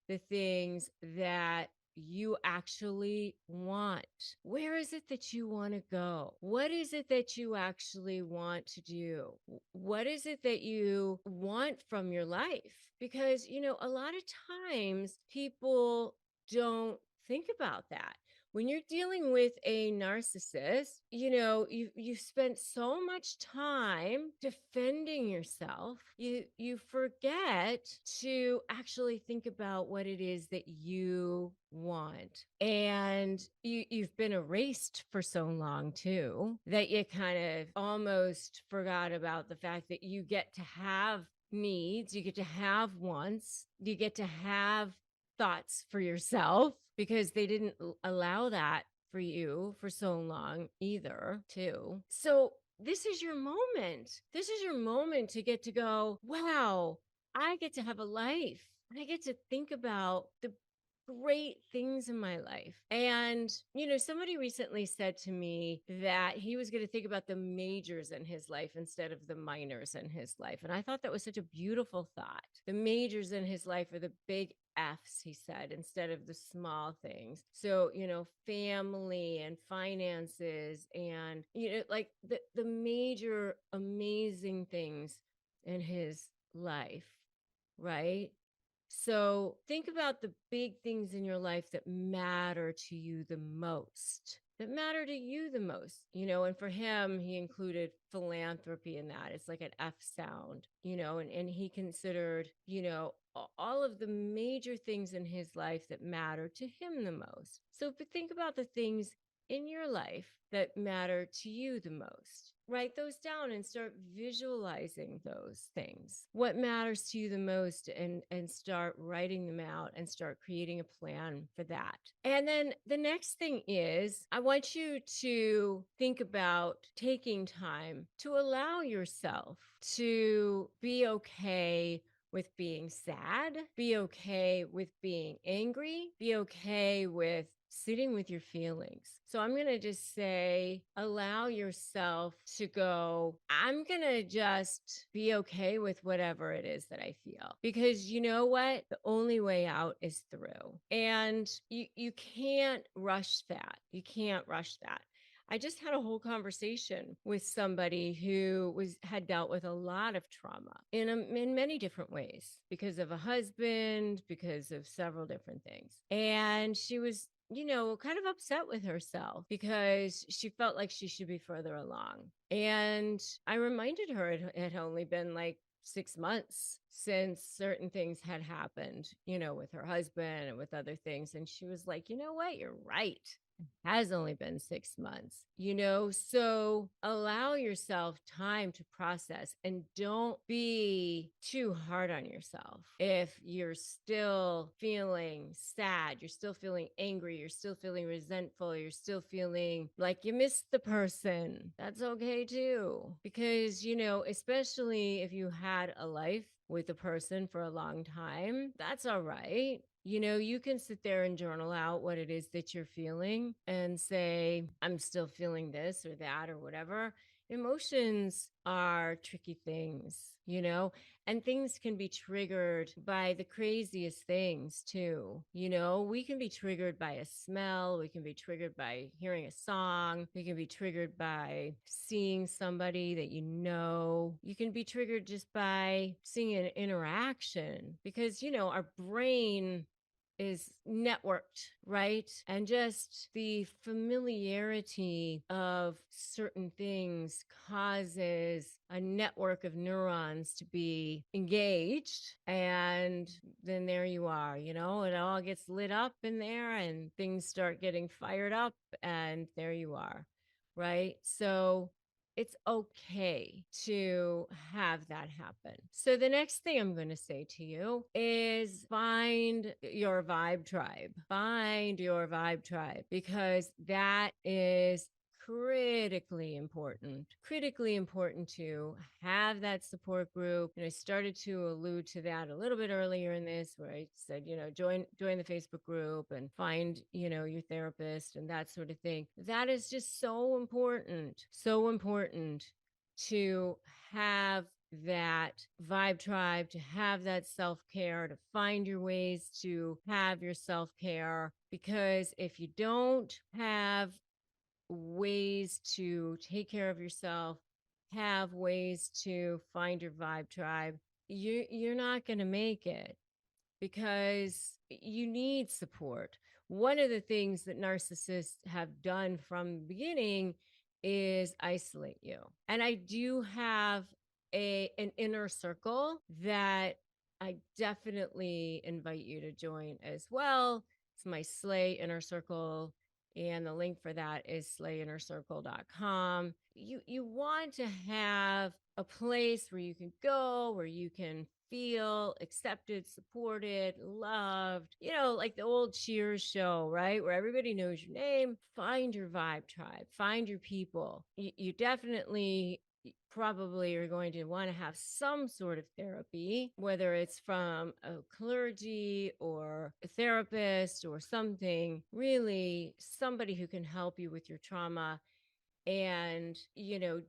the things that you actually want. Where is it that you want to go? What is it that you actually want to do? What is it that you want from your life? Because, a lot of times people don't think about that. When you're dealing with a narcissist, you spent so much time defending yourself, you forget to actually think about what it is that you want. And you've been erased for so long too, that you kind of almost forgot about the fact that you get to have needs, you get to have wants, you get to have thoughts for yourself, because they didn't allow that for you for so long either, too. So this is your moment. This is your moment to get to go, wow, I get to have a life. I get to think about the great things in my life. And, somebody recently said to me that he was going to think about the majors in his life instead of the minors in his life. And I thought that was such a beautiful thought. The majors in his life are the big F's, he said, instead of the small things. So, family and finances and, like the major amazing things in his life, right? So think about the big things in your life that matter to you the most. That matter to you the most, and for him, he included philanthropy in that. It's like an F sound, and he considered, all of the major things in his life that matter to him the most. So think about the things in your life that matter to you the most. Write those down and start visualizing those things. What matters to you the most, and start writing them out and start creating a plan for that. And then the next thing is I want you to think about taking time to allow yourself to be okay with being sad, be okay with being angry, be okay with sitting with your feelings. So I'm going to just say, allow yourself to go, I'm going to just be okay with whatever it is that I feel. Because you know what? The only way out is through. And you can't rush that. You can't rush that. I just had a whole conversation with somebody who had dealt with a lot of trauma in many different ways, because of a husband, because of several different things. And she was, kind of upset with herself because she felt like she should be further along. And I reminded her it had only been like 6 months since certain things had happened, with her husband and with other things. And she was like, you know what? You're right. Has only been 6 months, so allow yourself time to process and don't be too hard on yourself. If you're still feeling sad, you're still feeling angry, you're still feeling resentful, you're still feeling like you missed the person, that's okay too. Because, especially if you had a life with a person for a long time, that's all right. You can sit there and journal out what it is that you're feeling and say, I'm still feeling this or that or whatever. Emotions are tricky things, and things can be triggered by the craziest things too. We can be triggered by a smell. We can be triggered by hearing a song. We can be triggered by seeing somebody that you can be triggered just by seeing an interaction because, our brain is networked, right? And just the familiarity of certain things causes a network of neurons to be engaged. And then there you are, it all gets lit up in there and things start getting fired up. And there you are, right? So it's okay to have that happen. So the next thing I'm going to say to you is find your vibe tribe. Find your vibe tribe, because that is critically important to have that support group. And I started to allude to that a little bit earlier in this, where I said, join the Facebook group and find, your therapist and that sort of thing. That is just so important to have that vibe tribe, to have that self-care, to find your ways to have your self-care. Because if you don't have ways to take care of yourself, have ways to find your vibe tribe, you're not going to make it, because you need support. One of the things that narcissists have done from the beginning is isolate you. And I do have an inner circle that I definitely invite you to join as well. It's my Slay Inner Circle, and the link for that is slayinnercircle.com. You want to have a place where you can go, where you can feel accepted, supported, loved, like the old Cheers show, right? Where everybody knows your name. Find your vibe tribe, find your people. You definitely probably are going to want to have some sort of therapy, whether it's from a clergy or a therapist or something, really somebody who can help you with your trauma and,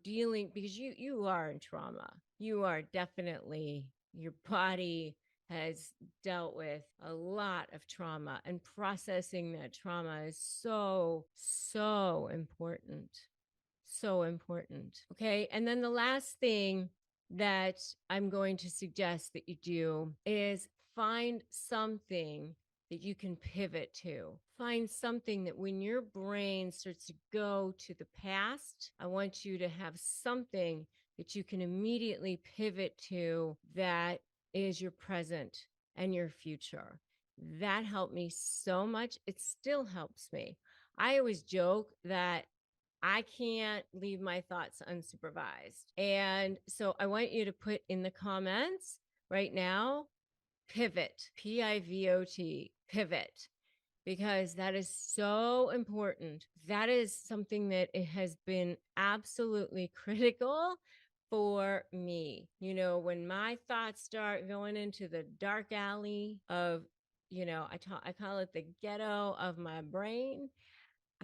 dealing, because you are in trauma. You are definitely, your body has dealt with a lot of trauma, and processing that trauma is so, so important. So important. Okay. And then the last thing that I'm going to suggest that you do is find something that you can pivot to. Find something that when your brain starts to go to the past, I want you to have something that you can immediately pivot to that is your present and your future. That helped me so much. It still helps me. I always joke that I can't leave my thoughts unsupervised. And so I want you to put in the comments right now, pivot, Pivot, pivot, because that is so important. That is something that it has been absolutely critical for me. When my thoughts start going into the dark alley of, I call it the ghetto of my brain,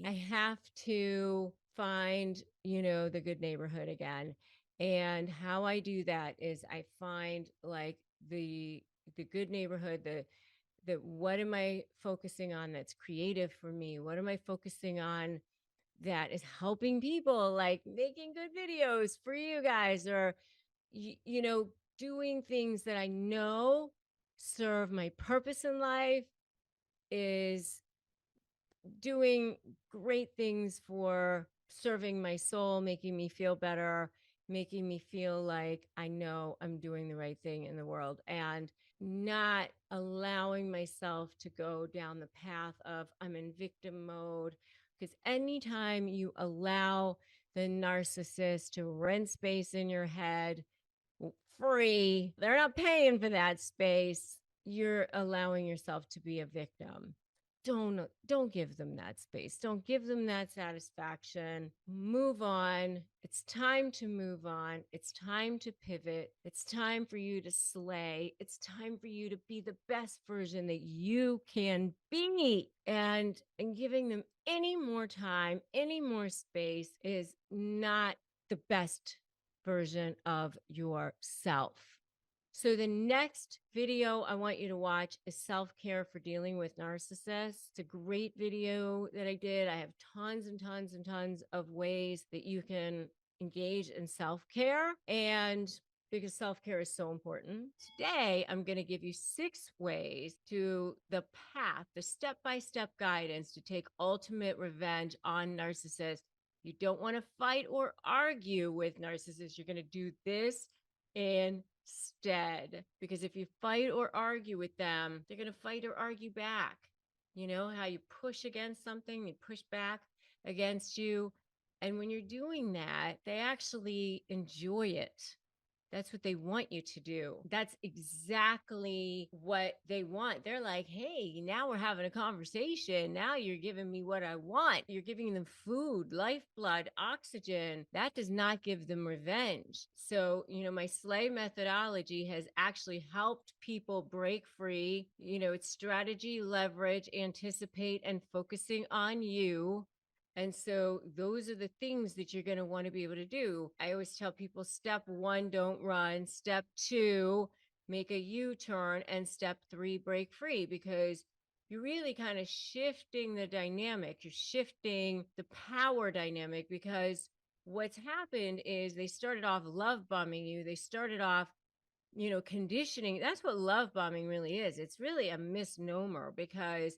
I have to find, the good neighborhood again. And how I do that is I find like the good neighborhood, the what am I focusing on that's creative for me? What am I focusing on that is helping people, like making good videos for you guys, or doing things that I know serve my purpose in life, is doing great things for serving my soul, making me feel better, making me feel like I know I'm doing the right thing in the world, and not allowing myself to go down the path of I'm in victim mode. Because anytime you allow the narcissist to rent space in your head free, they're not paying for that space, you're allowing yourself to be a victim. Don't give them that space. Don't give them that satisfaction. Move on. It's time to move on. It's time to pivot. It's time for you to slay. It's time for you to be the best version that you can be. And giving them any more time, any more space is not the best version of yourself. So the next video I want you to watch is self-care for dealing with narcissists. It's a great video that I did. I have tons and tons and tons of ways that you can engage in self-care, and because self-care is so important. Today, I'm going to give you 6 ways to the path, the step-by-step guidance to take ultimate revenge on narcissists. You don't want to fight or argue with narcissists. You're going to do this instead, because if you fight or argue with them, they're going to fight or argue back. You know how you push against something, they push back against you. And when you're doing that, they actually enjoy it. That's what they want you to do. That's exactly what they want. They're like, hey, now we're having a conversation. Now you're giving me what I want. You're giving them food, lifeblood, oxygen. That does not give them revenge. So, my slay methodology has actually helped people break free. It's strategy, leverage, anticipate, and focusing on you. And so those are the things that you're going to want to be able to do. I always tell people, step 1, don't run. Step 2, make a U-turn. And step 3, break free, because you're really kind of shifting the dynamic. You're shifting the power dynamic, because what's happened is they started off love bombing you. They started off, conditioning. That's what love bombing really is. It's really a misnomer, because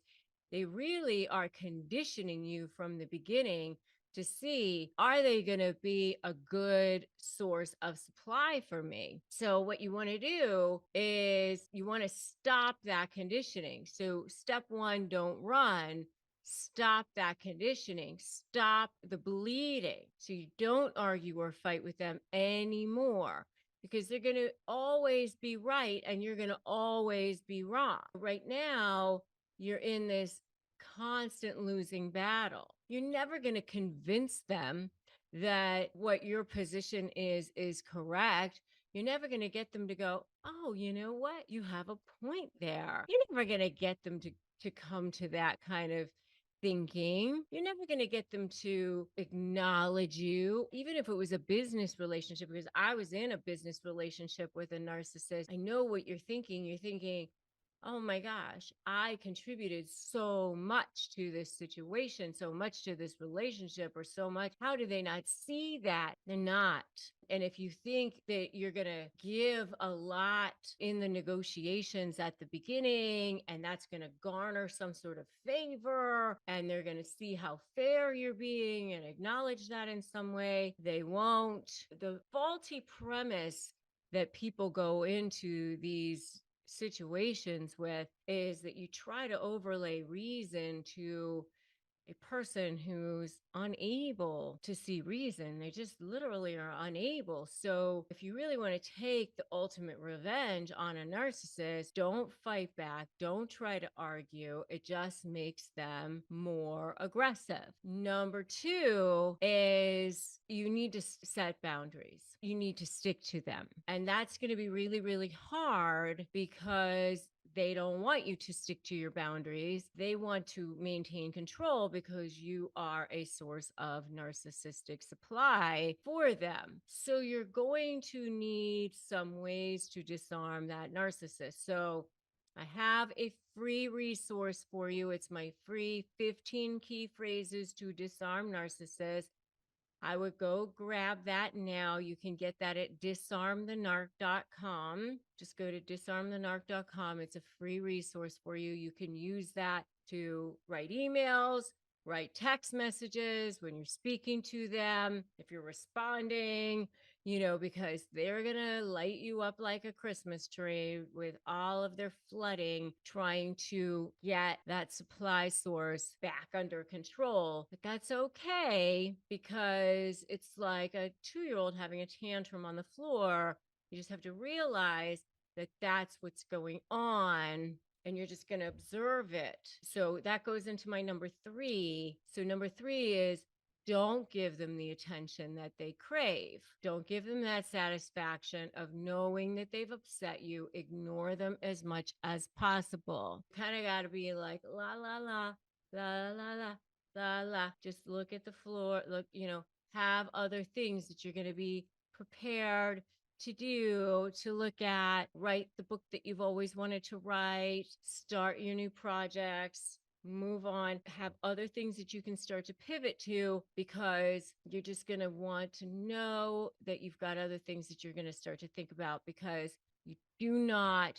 they really are conditioning you from the beginning to see, are they going to be a good source of supply for me? So what you want to do is you want to stop that conditioning. So step 1, don't run. Stop that conditioning. Stop the bleeding. So you don't argue or fight with them anymore, because they're going to always be right and you're going to always be wrong. Right now, you're in this constant losing battle. You're never going to convince them that what your position is correct, you're never going to get them to go, oh, you know what? You have a point there. You're never going to get them to come to that kind of thinking. You're never going to get them to acknowledge you, even if it was a business relationship, because I was in a business relationship with a narcissist. I know what you're thinking. You're thinking, oh my gosh, I contributed so much to this situation, so much to this relationship, or so much. How do they not see that? They're not. And if you think that you're going to give a lot in the negotiations at the beginning, and that's going to garner some sort of favor, and they're going to see how fair you're being and acknowledge that in some way, they won't. The faulty premise that people go into these situations with is that you try to overlay reason to a person who's unable to see reason. They just literally are unable. So, if you really want to take the ultimate revenge on a narcissist, don't fight back. Don't try to argue. It just makes them more aggressive. Number two is you need to set boundaries. You need to stick to them. And that's going to be really, really hard because they don't want you to stick to your boundaries. They want to maintain control because you are a source of narcissistic supply for them. So you're going to need some ways to disarm that narcissist. So I have a free resource for you. It's my free 15 key phrases to disarm narcissists. I would go grab that now. You can get that at disarmthenarc.com. Just go to disarmthenarc.com. It's a free resource for you. You can use that to write emails, write text messages when you're speaking to them, if you're responding, because they're going to light you up like a Christmas tree with all of their flooding, trying to get that supply source back under control. But that's okay because it's like a 2-year-old having a tantrum on the floor. You just have to realize that that's what's going on and you're just going to observe it. So that goes into my number three. So number three is don't give them the attention that they crave. Don't give them that satisfaction of knowing that they've upset you. Ignore them as much as possible. Kind of got to be like, la, la, la, la, la, la, la, la. Just look at the floor. Look, have other things that you're going to be prepared to do, to look at, write the book that you've always wanted to write, start your new projects, move on, have other things that you can start to pivot to because you're just going to want to know that you've got other things that you're going to start to think about because you do not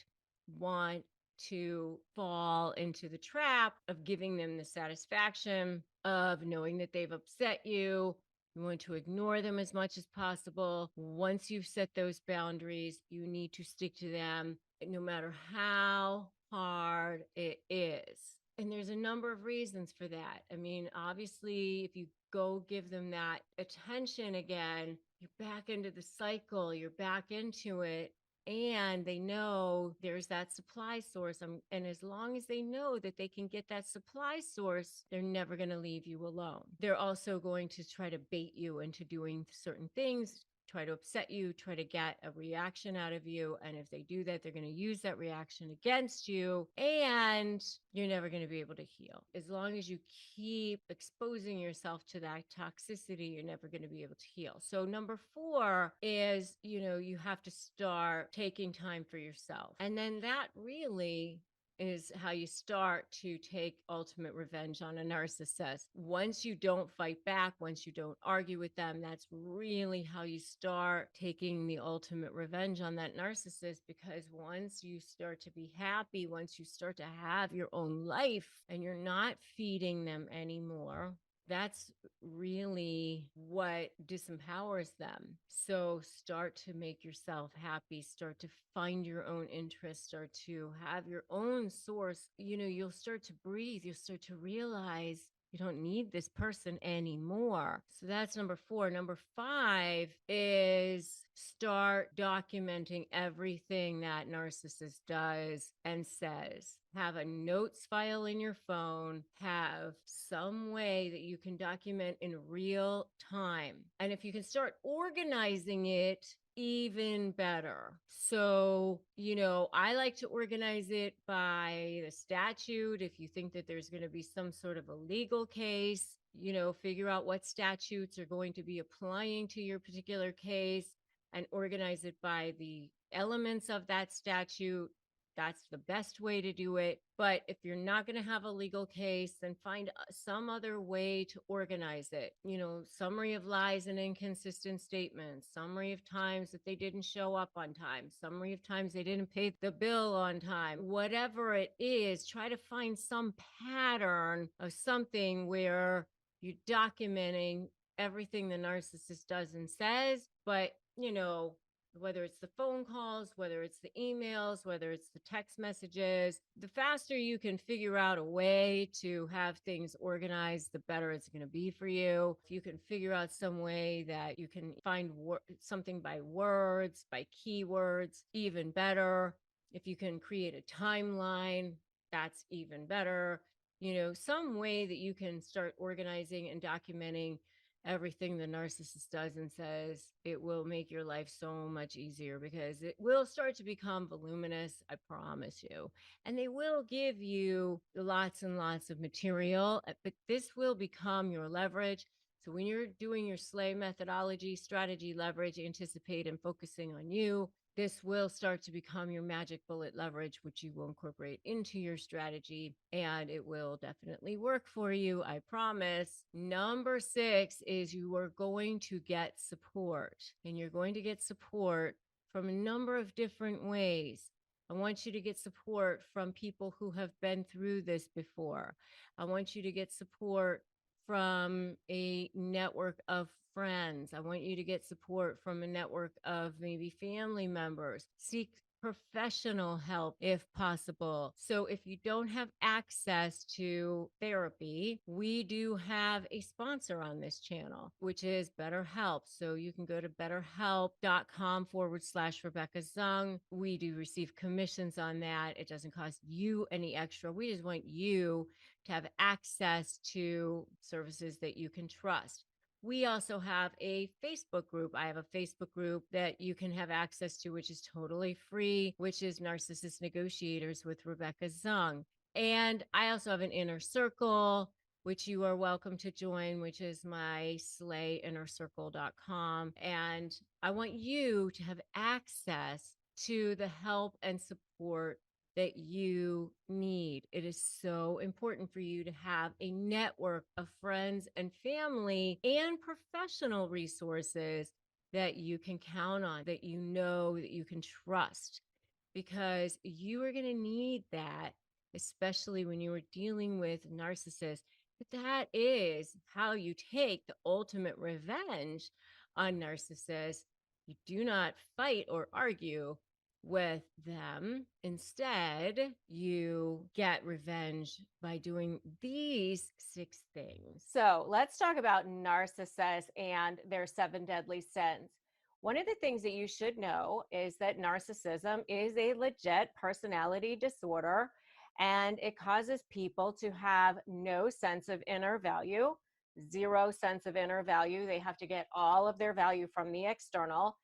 want to fall into the trap of giving them the satisfaction of knowing that they've upset you. You want to ignore them as much as possible. Once you've set those boundaries, you need to stick to them no matter how hard it is. And there's a number of reasons for that. I mean, obviously, if you go give them that attention again, you're back into the cycle, you're back into it. And they know there's that supply source. And as long as they know that they can get that supply source, they're never going to leave you alone. They're also going to try to bait you into doing certain things, try to upset you, try to get a reaction out of you. And if they do that, they're going to use that reaction against you. And you're never going to be able to heal. As long as you keep exposing yourself to that toxicity, you're never going to be able to heal. So number four is, you have to start taking time for yourself. And then that really is how you start to take ultimate revenge on a narcissist. Once you don't fight back, once you don't argue with them, that's really how you start taking the ultimate revenge on that narcissist. Because once you start to be happy, once you start to have your own life and you're not feeding them anymore, that's really what disempowers them. So start to make yourself happy, start to find your own interests, start to have your own source. You'll start to breathe, you'll start to realize You don't need this person anymore. So that's number 4. Number 5 is start documenting everything that narcissist does and says. Have a notes file in your phone, have some way that you can document in real time. And if you can start organizing it, even better. So, I like to organize it by the statute. If you think that there's going to be some sort of a legal case, figure out what statutes are going to be applying to your particular case and organize it by the elements of that statute. That's the best way to do it. But if you're not going to have a legal case, then find some other way to organize it. Summary of lies and inconsistent statements, summary of times that they didn't show up on time, summary of times they didn't pay the bill on time. Whatever it is, try to find some pattern of something where you're documenting everything the narcissist does and says, but whether it's the phone calls, whether it's the emails, whether it's the text messages, the faster you can figure out a way to have things organized, the better it's going to be for you. If you can figure out some way that you can find something by words, by keywords, even better. If you can create a timeline, that's even better. Some way that you can start organizing and documenting everything the narcissist does and says, it will make your life so much easier because it will start to become voluminous, I promise you. And they will give you lots and lots of material, but this will become your leverage. So when you're doing your SLAY methodology, strategy, leverage, anticipate, and focusing on you, this will start to become your magic bullet leverage, which you will incorporate into your strategy, and it will definitely work for you, I promise. Number 6 is you are going to get support, and you're going to get support from a number of different ways. I want you to get support from people who have been through this before. I want you to get support from a network of friends. I want you to get support from a network of maybe family members. Seek professional help if possible. So if you don't have access to therapy, we do have a sponsor on this channel, which is BetterHelp. So you can go to betterhelp.com/Rebecca Zung. We do receive commissions on that. It doesn't cost you any extra. We just want you to have access to services that you can trust. We also have a Facebook group. I have a Facebook group that you can have access to, which is totally free, which is Narcissist Negotiators with Rebecca Zung. And I also have an inner circle, which you are welcome to join, which is my slayinnercircle.com. And I want you to have access to the help and support that you need. It is so important for you to have a network of friends and family and professional resources that you can count on, that that you can trust, because you are going to need that, especially when you are dealing with narcissists. But that is how you take the ultimate revenge on narcissists. You do not fight or argue with them. Instead, you get revenge by doing these 6 things. So let's talk about narcissists and their 7 deadly sins. One of the things that you should know is that narcissism is a legit personality disorder, and it causes people to have no sense of inner value, zero sense of inner value. They have to get all of their value from the external.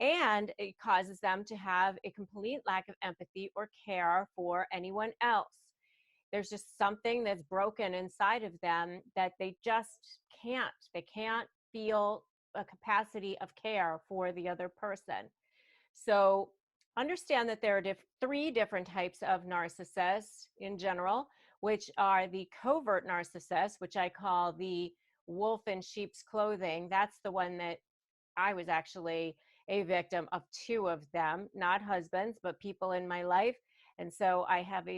And it causes them to have a complete lack of empathy or care for anyone else. There's just something that's broken inside of them that they just can't. They can't feel a capacity of care for the other person. So understand that there are 3 different types of narcissists in general, which are the covert narcissists, which I call the wolf in sheep's clothing. That's the one that I was actually a victim of 2 of them, not husbands, but people in my life. And so I have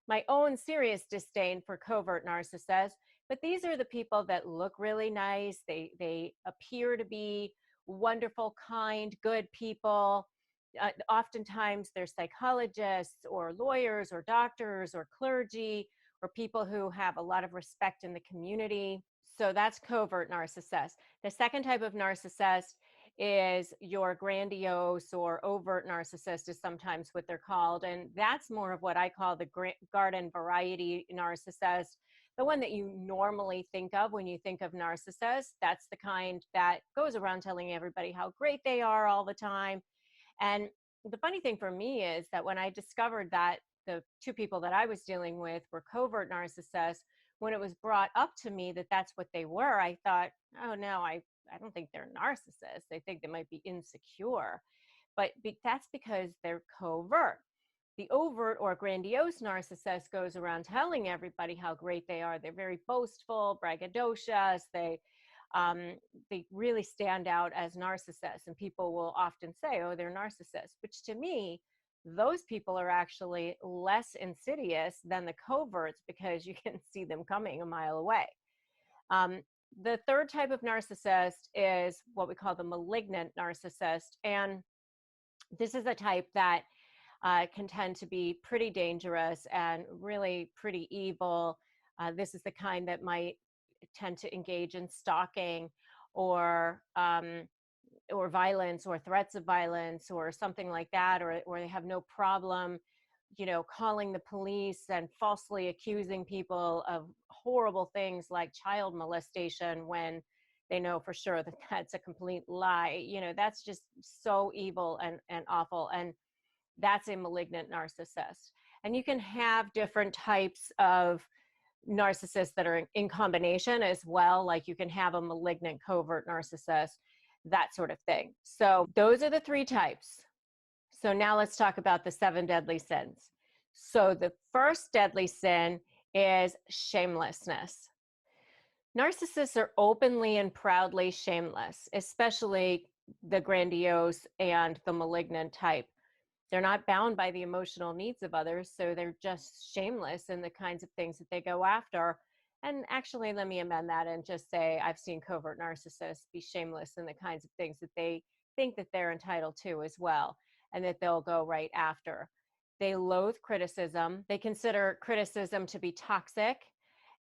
my own serious disdain for covert narcissists. But these are the people that look really nice. They appear to be wonderful, kind, good people. Oftentimes they're psychologists or lawyers or doctors or clergy or people who have a lot of respect in the community. So that's covert narcissist. The second type of narcissist is your grandiose or overt narcissist, is sometimes what they're called. And that's more of what I call the garden variety narcissist, the one that you normally think of when you think of narcissists. That's the kind that goes around telling everybody how great they are all the time. And the funny thing for me is that when I discovered that the two people that I was dealing with were covert narcissists, when it was brought up to me that that's what they were, I thought, oh no, I don't think they're narcissists. I think they might be insecure. But that's because they're covert. The overt or grandiose narcissist goes around telling everybody how great they are. They're very boastful, braggadocious. They really stand out as narcissists, and people will often say, oh, they're narcissists, which to me, those people are actually less insidious than the coverts because you can see them coming a mile away. The third type of narcissist is what we call the malignant narcissist. And this is a type that can tend to be pretty dangerous and really pretty evil. This is the kind that might tend to engage in stalking or violence or threats of violence or something like that, or they have no problem, calling the police and falsely accusing people of horrible things like child molestation when they know for sure that that's a complete lie. That's just so evil and awful. And that's a malignant narcissist. And you can have different types of narcissists that are in combination as well. Like you can have a malignant covert narcissist, that sort of thing. So those are the three types. So now let's talk about the 7 deadly sins. So the first deadly sin is shamelessness. Narcissists are openly and proudly shameless, especially the grandiose and the malignant type. They're not bound by the emotional needs of others, so they're just shameless in the kinds of things that they go after. And actually, let me amend that and just say I've seen covert narcissists be shameless in the kinds of things that they think that they're entitled to as well, and that they'll go right after. They loathe criticism. They consider criticism to be toxic,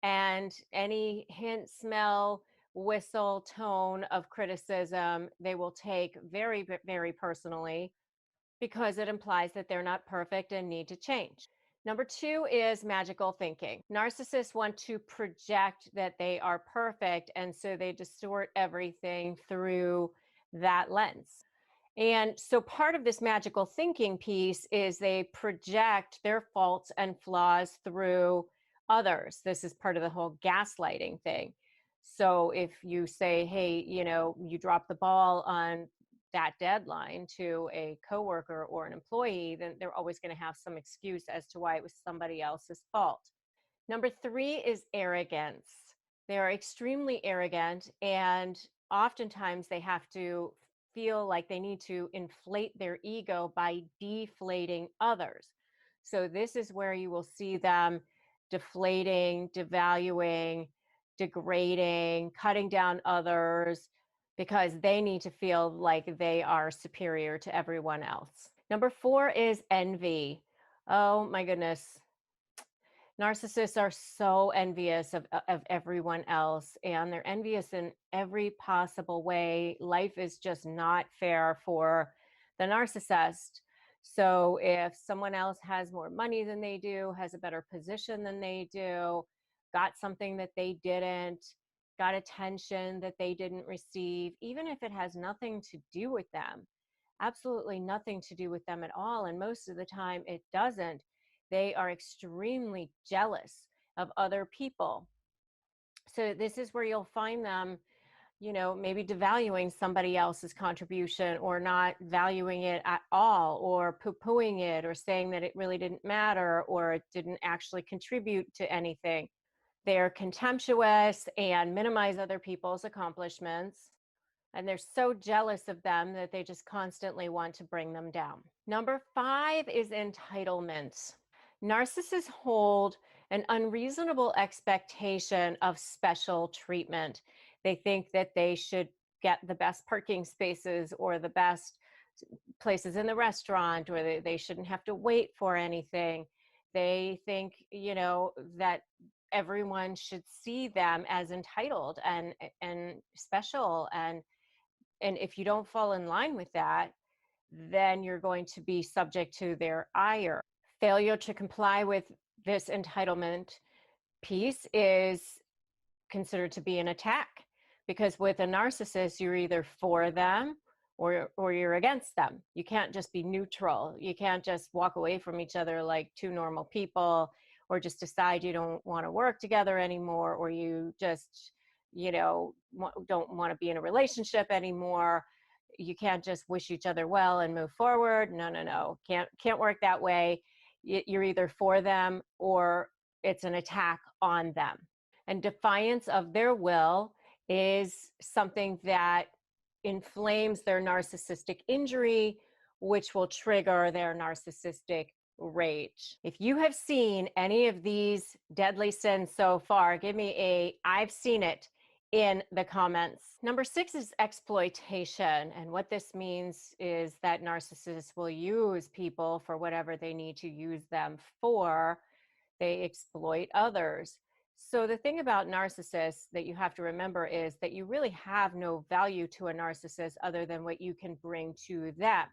and any hint, smell, whistle, tone of criticism, they will take very, very personally, because it implies that they're not perfect and need to change. Number 2 is magical thinking. Narcissists want to project that they are perfect, and so they distort everything through that lens. And so part of this magical thinking piece is they project their faults and flaws through others. This is part of the whole gaslighting thing. So if you say, hey, you dropped the ball on that deadline to a coworker or an employee, then they're always going to have some excuse as to why it was somebody else's fault. Number 3 is arrogance. They are extremely arrogant, and oftentimes they have to feel like they need to inflate their ego by deflating others. So this is where you will see them deflating, devaluing, degrading, cutting down others, because they need to feel like they are superior to everyone else. Number 4 is envy. Oh my goodness. Narcissists are so envious of everyone else, and they're envious in every possible way. Life is just not fair for the narcissist. So if someone else has more money than they do, has a better position than they do, got something that they didn't, got attention that they didn't receive, even if it has nothing to do with them, absolutely nothing to do with them at all, and most of the time it doesn't, they are extremely jealous of other people. So this is where you'll find them, maybe devaluing somebody else's contribution, or not valuing it at all, or poo-pooing it, or saying that it really didn't matter, or it didn't actually contribute to anything. They're contemptuous and minimize other people's accomplishments. And they're so jealous of them that they just constantly want to bring them down. Number 5 is entitlement. Narcissists hold an unreasonable expectation of special treatment. They think that they should get the best parking spaces or the best places in the restaurant, or they shouldn't have to wait for anything. They think, that everyone should see them as entitled and special, and if you don't fall in line with that, then you're going to be subject to their ire. Failure to comply with this entitlement piece is considered to be an attack, because with a narcissist, you're either for them or you're against them. You can't just be neutral. You can't just walk away from each other like two normal people, or just decide you don't want to work together anymore, or you just, don't want to be in a relationship anymore. You can't just wish each other well and move forward. No, no, no. Can't work that way. You're either for them or it's an attack on them. And defiance of their will is something that inflames their narcissistic injury, which will trigger their narcissistic rage. If you have seen any of these deadly sins so far, give me a "I've seen it" in the comments. Number 6 is exploitation. And what this means is that narcissists will use people for whatever they need to use them for. They exploit others. So the thing about narcissists that you have to remember is that you really have no value to a narcissist other than what you can bring to them.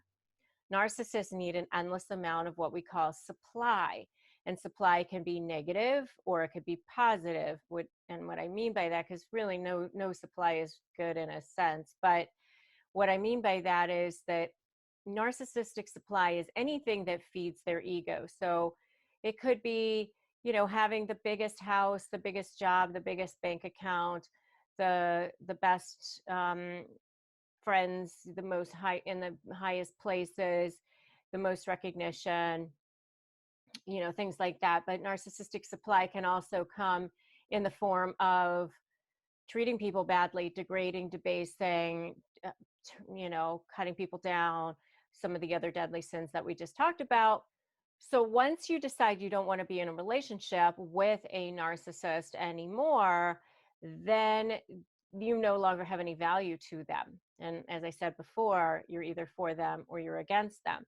Narcissists need an endless amount of what we call supply. And supply can be negative or it could be positive. And what I mean by that, because really no supply is good in a sense, but what I mean by that is that narcissistic supply is anything that feeds their ego. So it could be, having the biggest house, the biggest job, the biggest bank account, the best friends, the most high in the highest places, the most recognition, things like that. But narcissistic supply can also come in the form of treating people badly, degrading, debasing, cutting people down, some of the other deadly sins that we just talked about. So once you decide you don't want to be in a relationship with a narcissist anymore, then you no longer have any value to them. And as I said before, you're either for them or you're against them,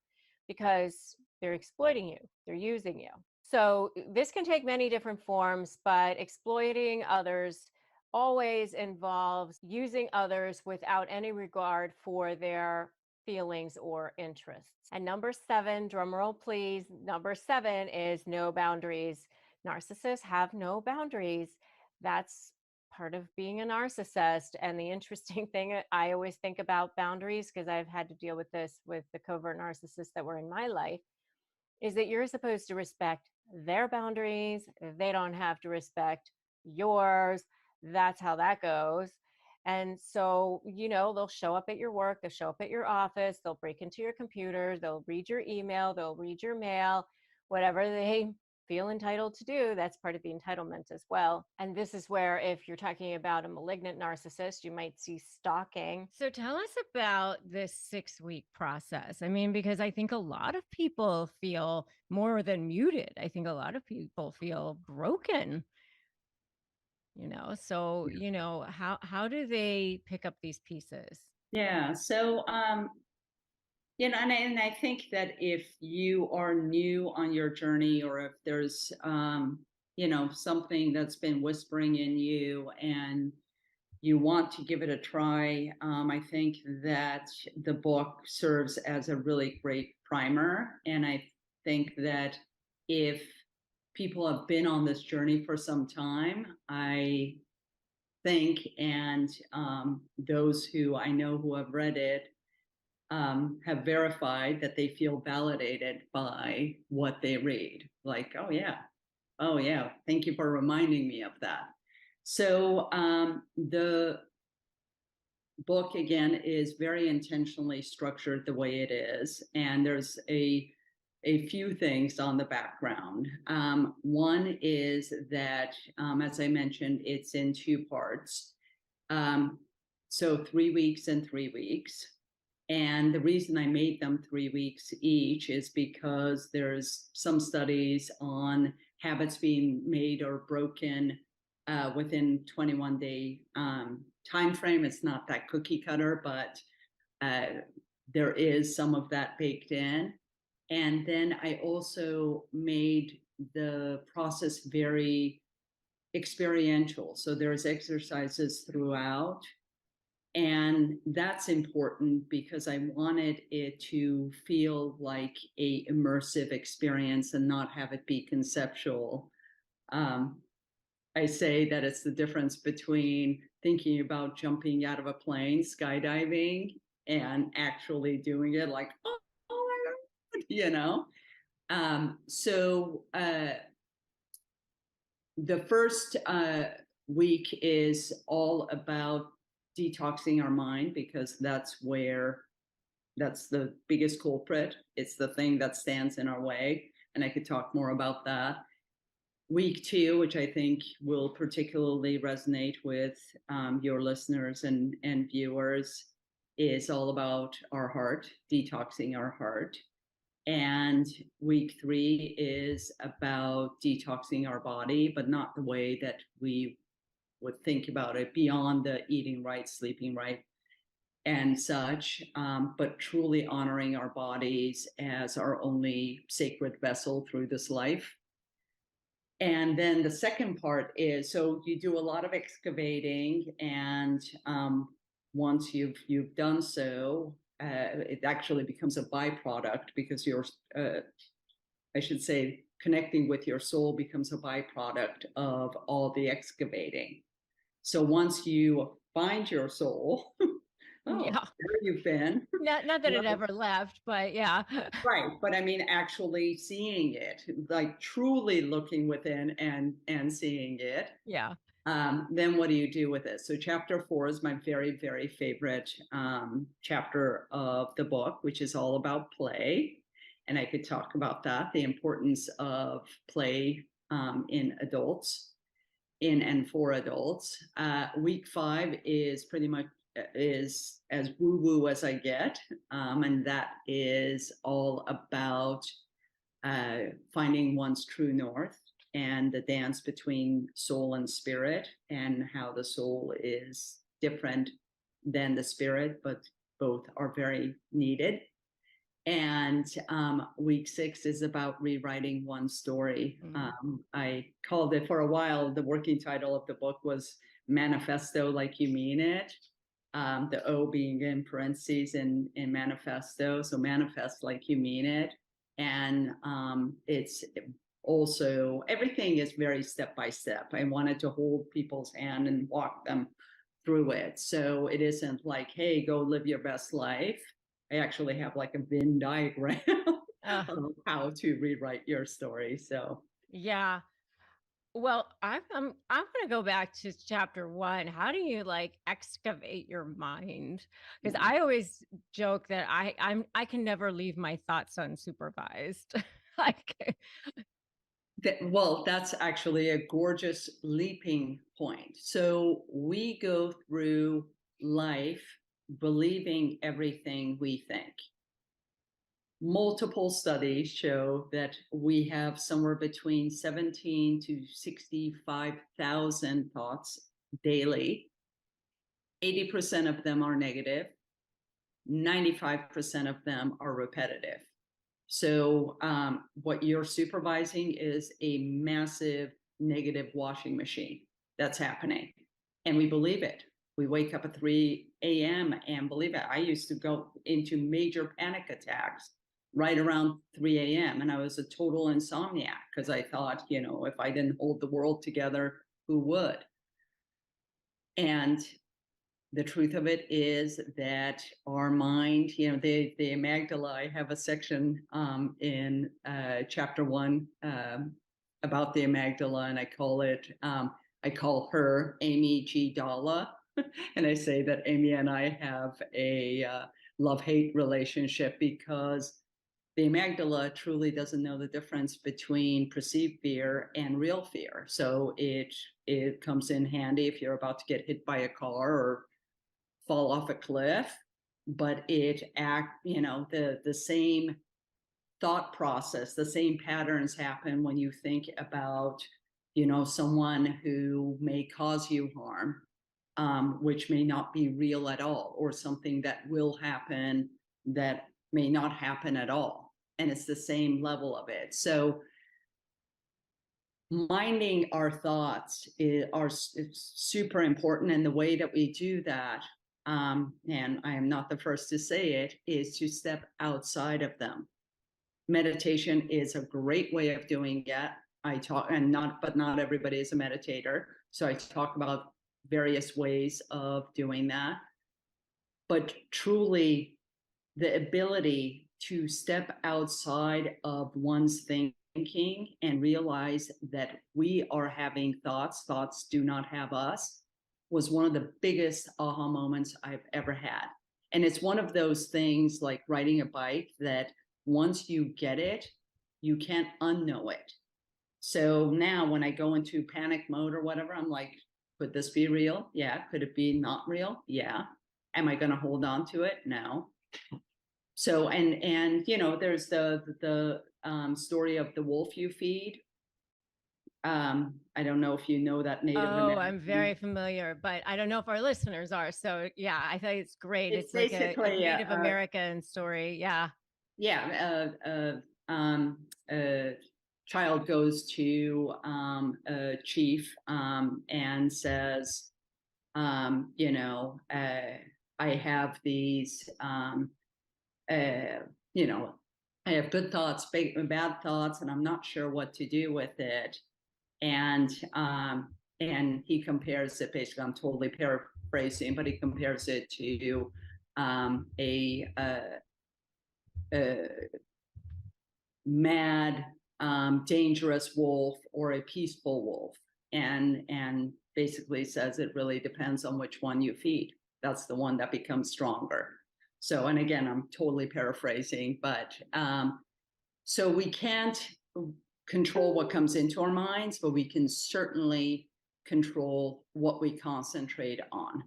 because they're exploiting you, they're using you. So this can take many different forms, but exploiting others always involves using others without any regard for their feelings or interests. And number 7, drumroll please, number 7 is no boundaries. Narcissists have no boundaries. That's part of being a narcissist. And the interesting thing I always think about boundaries, because I've had to deal with this with the covert narcissists that were in my life, is that you're supposed to respect their boundaries. They don't have to respect yours. That's how that goes. And so, they'll show up at your work, they'll show up at your office, they'll break into your computer, they'll read your email, they'll read your mail, whatever they feel entitled to do. That's part of the entitlement as well. And this is where, if you're talking about a malignant narcissist, you might see stalking. So tell us about this 6-week process. I mean, because I think a lot of people feel more than muted. I think a lot of people feel broken. So how do they pick up these pieces? Yeah. So, and I think that if you are new on your journey, or if there's, something that's been whispering in you and you want to give it a try, I think that the book serves as a really great primer. And I think that if people have been on this journey for some time, I think, and those who I know who have read it have verified that they feel validated by what they read. Like, oh yeah, thank you for reminding me of that. So the book, again, is very intentionally structured the way it is, and there's a few things on the background. One is that, as I mentioned, it's in 2 parts. So 3 weeks and 3 weeks. And the reason I made them 3 weeks each is because there's some studies on habits being made or broken within 21-day time frame. It's not that cookie cutter, but there is some of that baked in. And then I also made the process very experiential. So there's exercises throughout. And that's important because I wanted it to feel like a immersive experience and not have it be conceptual. Um, I say that it's the difference between thinking about jumping out of a plane, skydiving, and actually doing it like, oh my God, you know? The first week is all about detoxing our mind because that's the biggest culprit. It's the thing that stands in our way. And I could talk more about that. Week 2, which I think will particularly resonate with your listeners and viewers, is all about our heart, detoxing our heart. And week 3 is about detoxing our body, but not the way that we would think about it beyond the eating right, sleeping right, and such, but truly honoring our bodies as our only sacred vessel through this life. And then the second part is, so you do a lot of excavating, and once you've done so, it actually becomes a byproduct because you're, I should say, connecting with your soul becomes a byproduct of all the excavating. So once you find your soul, oh, Yeah. there you've been. Not that it ever left, but yeah. Right, but I mean, actually seeing it, like truly looking within and seeing it. Yeah. Then what do you do with it? So chapter 4 is my very, very favorite chapter of the book, which is all about play. And I could talk about that, the importance of play in adults, in and for adults. Week 5 is pretty much is as woo-woo as I get. And that is all about finding one's true north and the dance between soul and spirit, and how the soul is different than the spirit, but both are very needed. And week 6 is about rewriting one story. I called it, for a while, the working title of the book was Manifesto Like You Mean It. The O being in parentheses in manifesto. So manifest like you mean it. And it's also, everything is very step by step. I wanted to hold people's hand and walk them through it. So it isn't like, hey, go live your best life. I actually have like a Venn diagram of how to rewrite your story. So yeah. Well, I'm going to go back to chapter 1. How do you like excavate your mind? Because I always joke that I can never leave my thoughts unsupervised. Like, well, that's actually a gorgeous leaping point. So we go through life believing everything we think. Multiple studies show that we have somewhere between 17 to 65,000 thoughts daily. 80% of them are negative. 95% of them are repetitive. So what you're supervising is a massive negative washing machine that's happening. And we believe it. We wake up at 3 a.m. and believe it. I used to go into major panic attacks right around 3 a.m. And I was a total insomniac because I thought, you know, if I didn't hold the world together, who would? And the truth of it is that our mind, you know, the amygdala, I have a section in chapter 1 about the amygdala, and I call her Amy G. Dalla. And I say that Amy and I have a love-hate relationship because the amygdala truly doesn't know the difference between perceived fear and real fear. So it comes in handy if you're about to get hit by a car or fall off a cliff, but the same thought process, the same patterns happen when you think about, you know, someone who may cause you harm, which may not be real at all, or something that will happen that may not happen at all. and it's the same level of it. So minding our thoughts is super important. And the way that we do that, and I am not the first to say it, is to step outside of them. Meditation is a great way of doing it. But not everybody is a meditator. So I talk about various ways of doing that. But truly, the ability to step outside of one's thinking and realize that we are having thoughts do not have us, was one of the biggest aha moments I've ever had. And it's one of those things like riding a bike that once you get it, you can't unknow it. So now when I go into panic mode or whatever, I'm like, could this be real? Yeah. Could it be not real? Yeah. Am I going to hold on to it? No. So, and there's the story of the wolf you feed. I don't know if you know that Native American. I'm very familiar, but I don't know if our listeners are. So yeah, I think it's great. It's It's like a basically Native American story. Yeah. Yeah. A child goes to a chief and says, I have these, I have good thoughts, bad thoughts, and I'm not sure what to do with it. And he compares it, basically, I'm totally paraphrasing, but he compares it to a mad, dangerous wolf or a peaceful wolf, and basically says it really depends on which one you feed. That's the one that becomes stronger. So, and again, I'm totally paraphrasing, but so we can't control what comes into our minds, but we can certainly control what we concentrate on.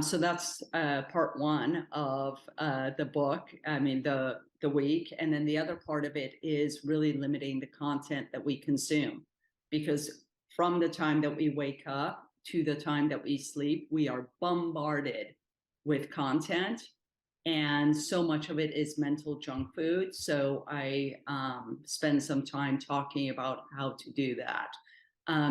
So that's part one of the book, the week. And then the other part of it is really limiting the content that we consume, because from the time that we wake up to the time that we sleep, we are bombarded with content. And so much of it is mental junk food. So I spend some time talking about how to do that.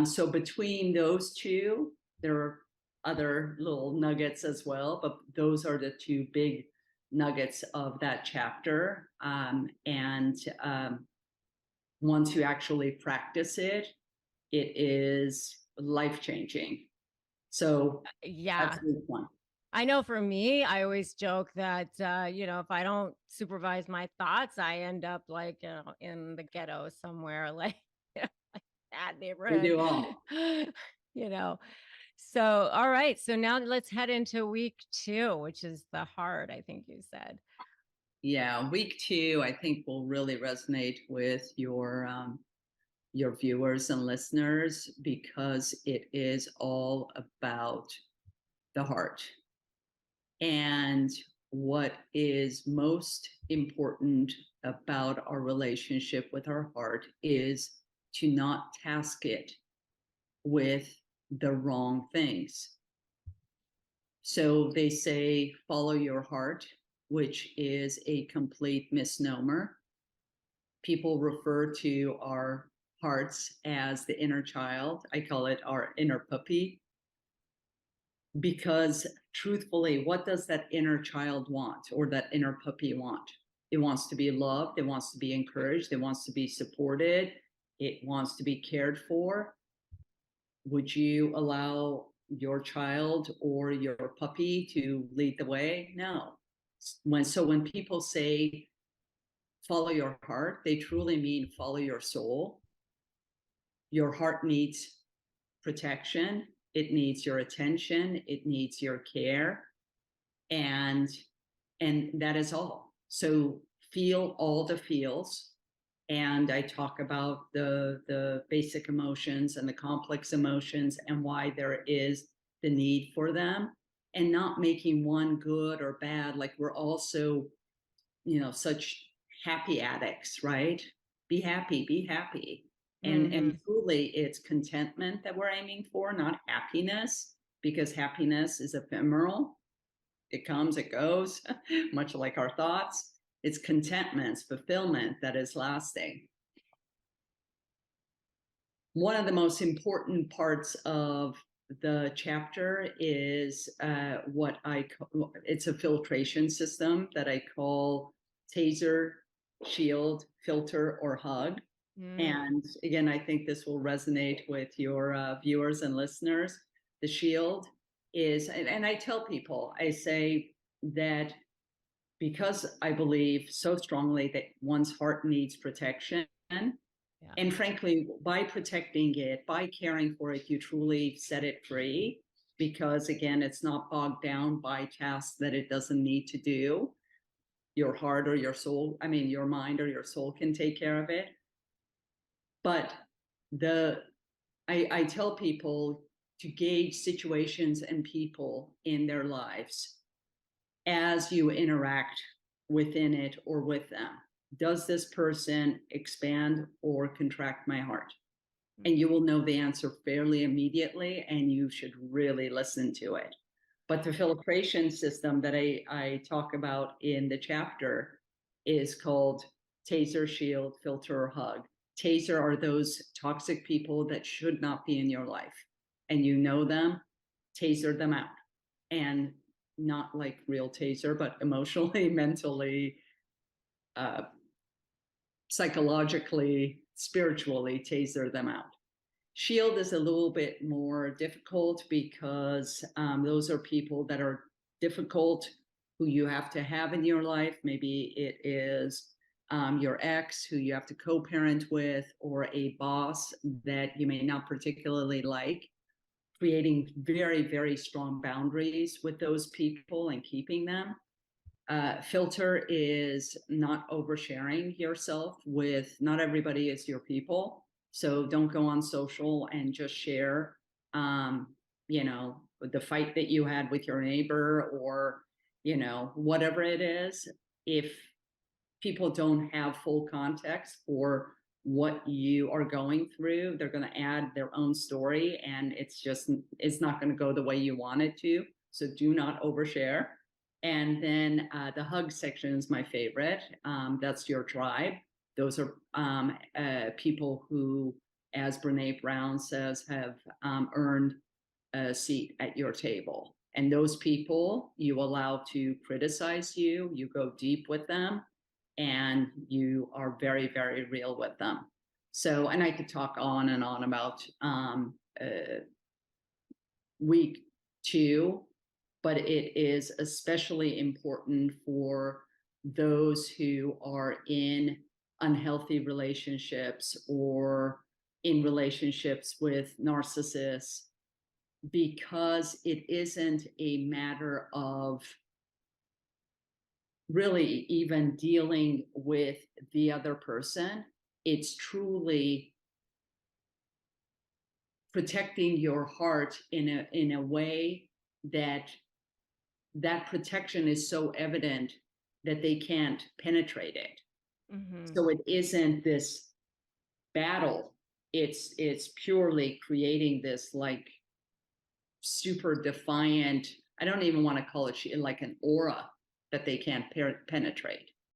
So between those two, there are other little nuggets as well, but those are the two big nuggets of that chapter. And once you actually practice it, it is life-changing. So yeah, that's a good one. I know for me, I always joke that, if I don't supervise my thoughts, I end up like, in the ghetto somewhere, like, like that We neighborhood, do all. you know. So, all right. So now let's head into week 2, which is the heart, I think you said. Yeah, week 2, I think will really resonate with your viewers and listeners, because it is all about the heart. And what is most important about our relationship with our heart is to not task it with the wrong things. So they say, follow your heart, which is a complete misnomer. People refer to our hearts as the inner child. I call it our inner puppy. Because truthfully, what does that inner child want, or that inner puppy want? It wants to be loved. It wants to be encouraged. It wants to be supported. It wants to be cared for. Would you allow your child or your puppy to lead the way? No. When people say follow your heart, they truly mean follow your soul. Your heart needs protection. It needs your attention. It needs your care. And that is all. So feel all the feels. And I talk about the basic emotions and the complex emotions and why there is the need for them, and not making one good or bad. Like we're also, such happy addicts, right? Be happy, be happy. And truly it's contentment that we're aiming for, not happiness, because happiness is ephemeral. It comes, it goes, much like our thoughts. It's contentment, fulfillment that is lasting. One of the most important parts of the chapter is what I call, it's a filtration system that I call taser, shield, filter, or hug. And again, I think this will resonate with your viewers and listeners. The shield is, and I tell people, I say that because I believe so strongly that one's heart needs protection. Yeah. And frankly, by protecting it, by caring for it, you truly set it free, because again, it's not bogged down by tasks that it doesn't need to do. Your heart or your soul, I mean, your mind or your soul can take care of it. But I tell people to gauge situations and people in their lives as you interact within it or with them. Does this person expand or contract my heart? And you will know the answer fairly immediately, and you should really listen to it. But the filtration system that I talk about in the chapter is called taser, shield, filter, or hug. Taser are those toxic people that should not be in your life, and you know them, taser them out. And not like real taser, but emotionally, mentally, psychologically, spiritually taser them out. Shield is a little bit more difficult because those are people that are difficult, who you have to have in your life. Maybe it is your ex who you have to co-parent with, or a boss that you may not particularly like. Creating very, very strong boundaries with those people and keeping them. Filter is not oversharing yourself with, not everybody is your people. So don't go on social and just share, you know, the fight that you had with your neighbor, or, you know, whatever it is. If people don't have full context for what you are going through, they're going to add their own story, and it's not going to go the way you want it to. So do not overshare. And then the hug section is my favorite. That's your tribe. Those are people who, as Brene Brown says, have earned a seat at your table. And those people you allow to criticize you, you go deep with them, and you are very, very real with them. So, and I could talk on and on about week 2, but it is especially important for those who are in unhealthy relationships or in relationships with narcissists, because it isn't a matter of really even dealing with the other person. It's truly protecting your heart in a way that protection is so evident that they can't penetrate it. So it isn't this battle. It's purely creating this like super defiant, I don't even want to call it like an aura that they can't penetrate.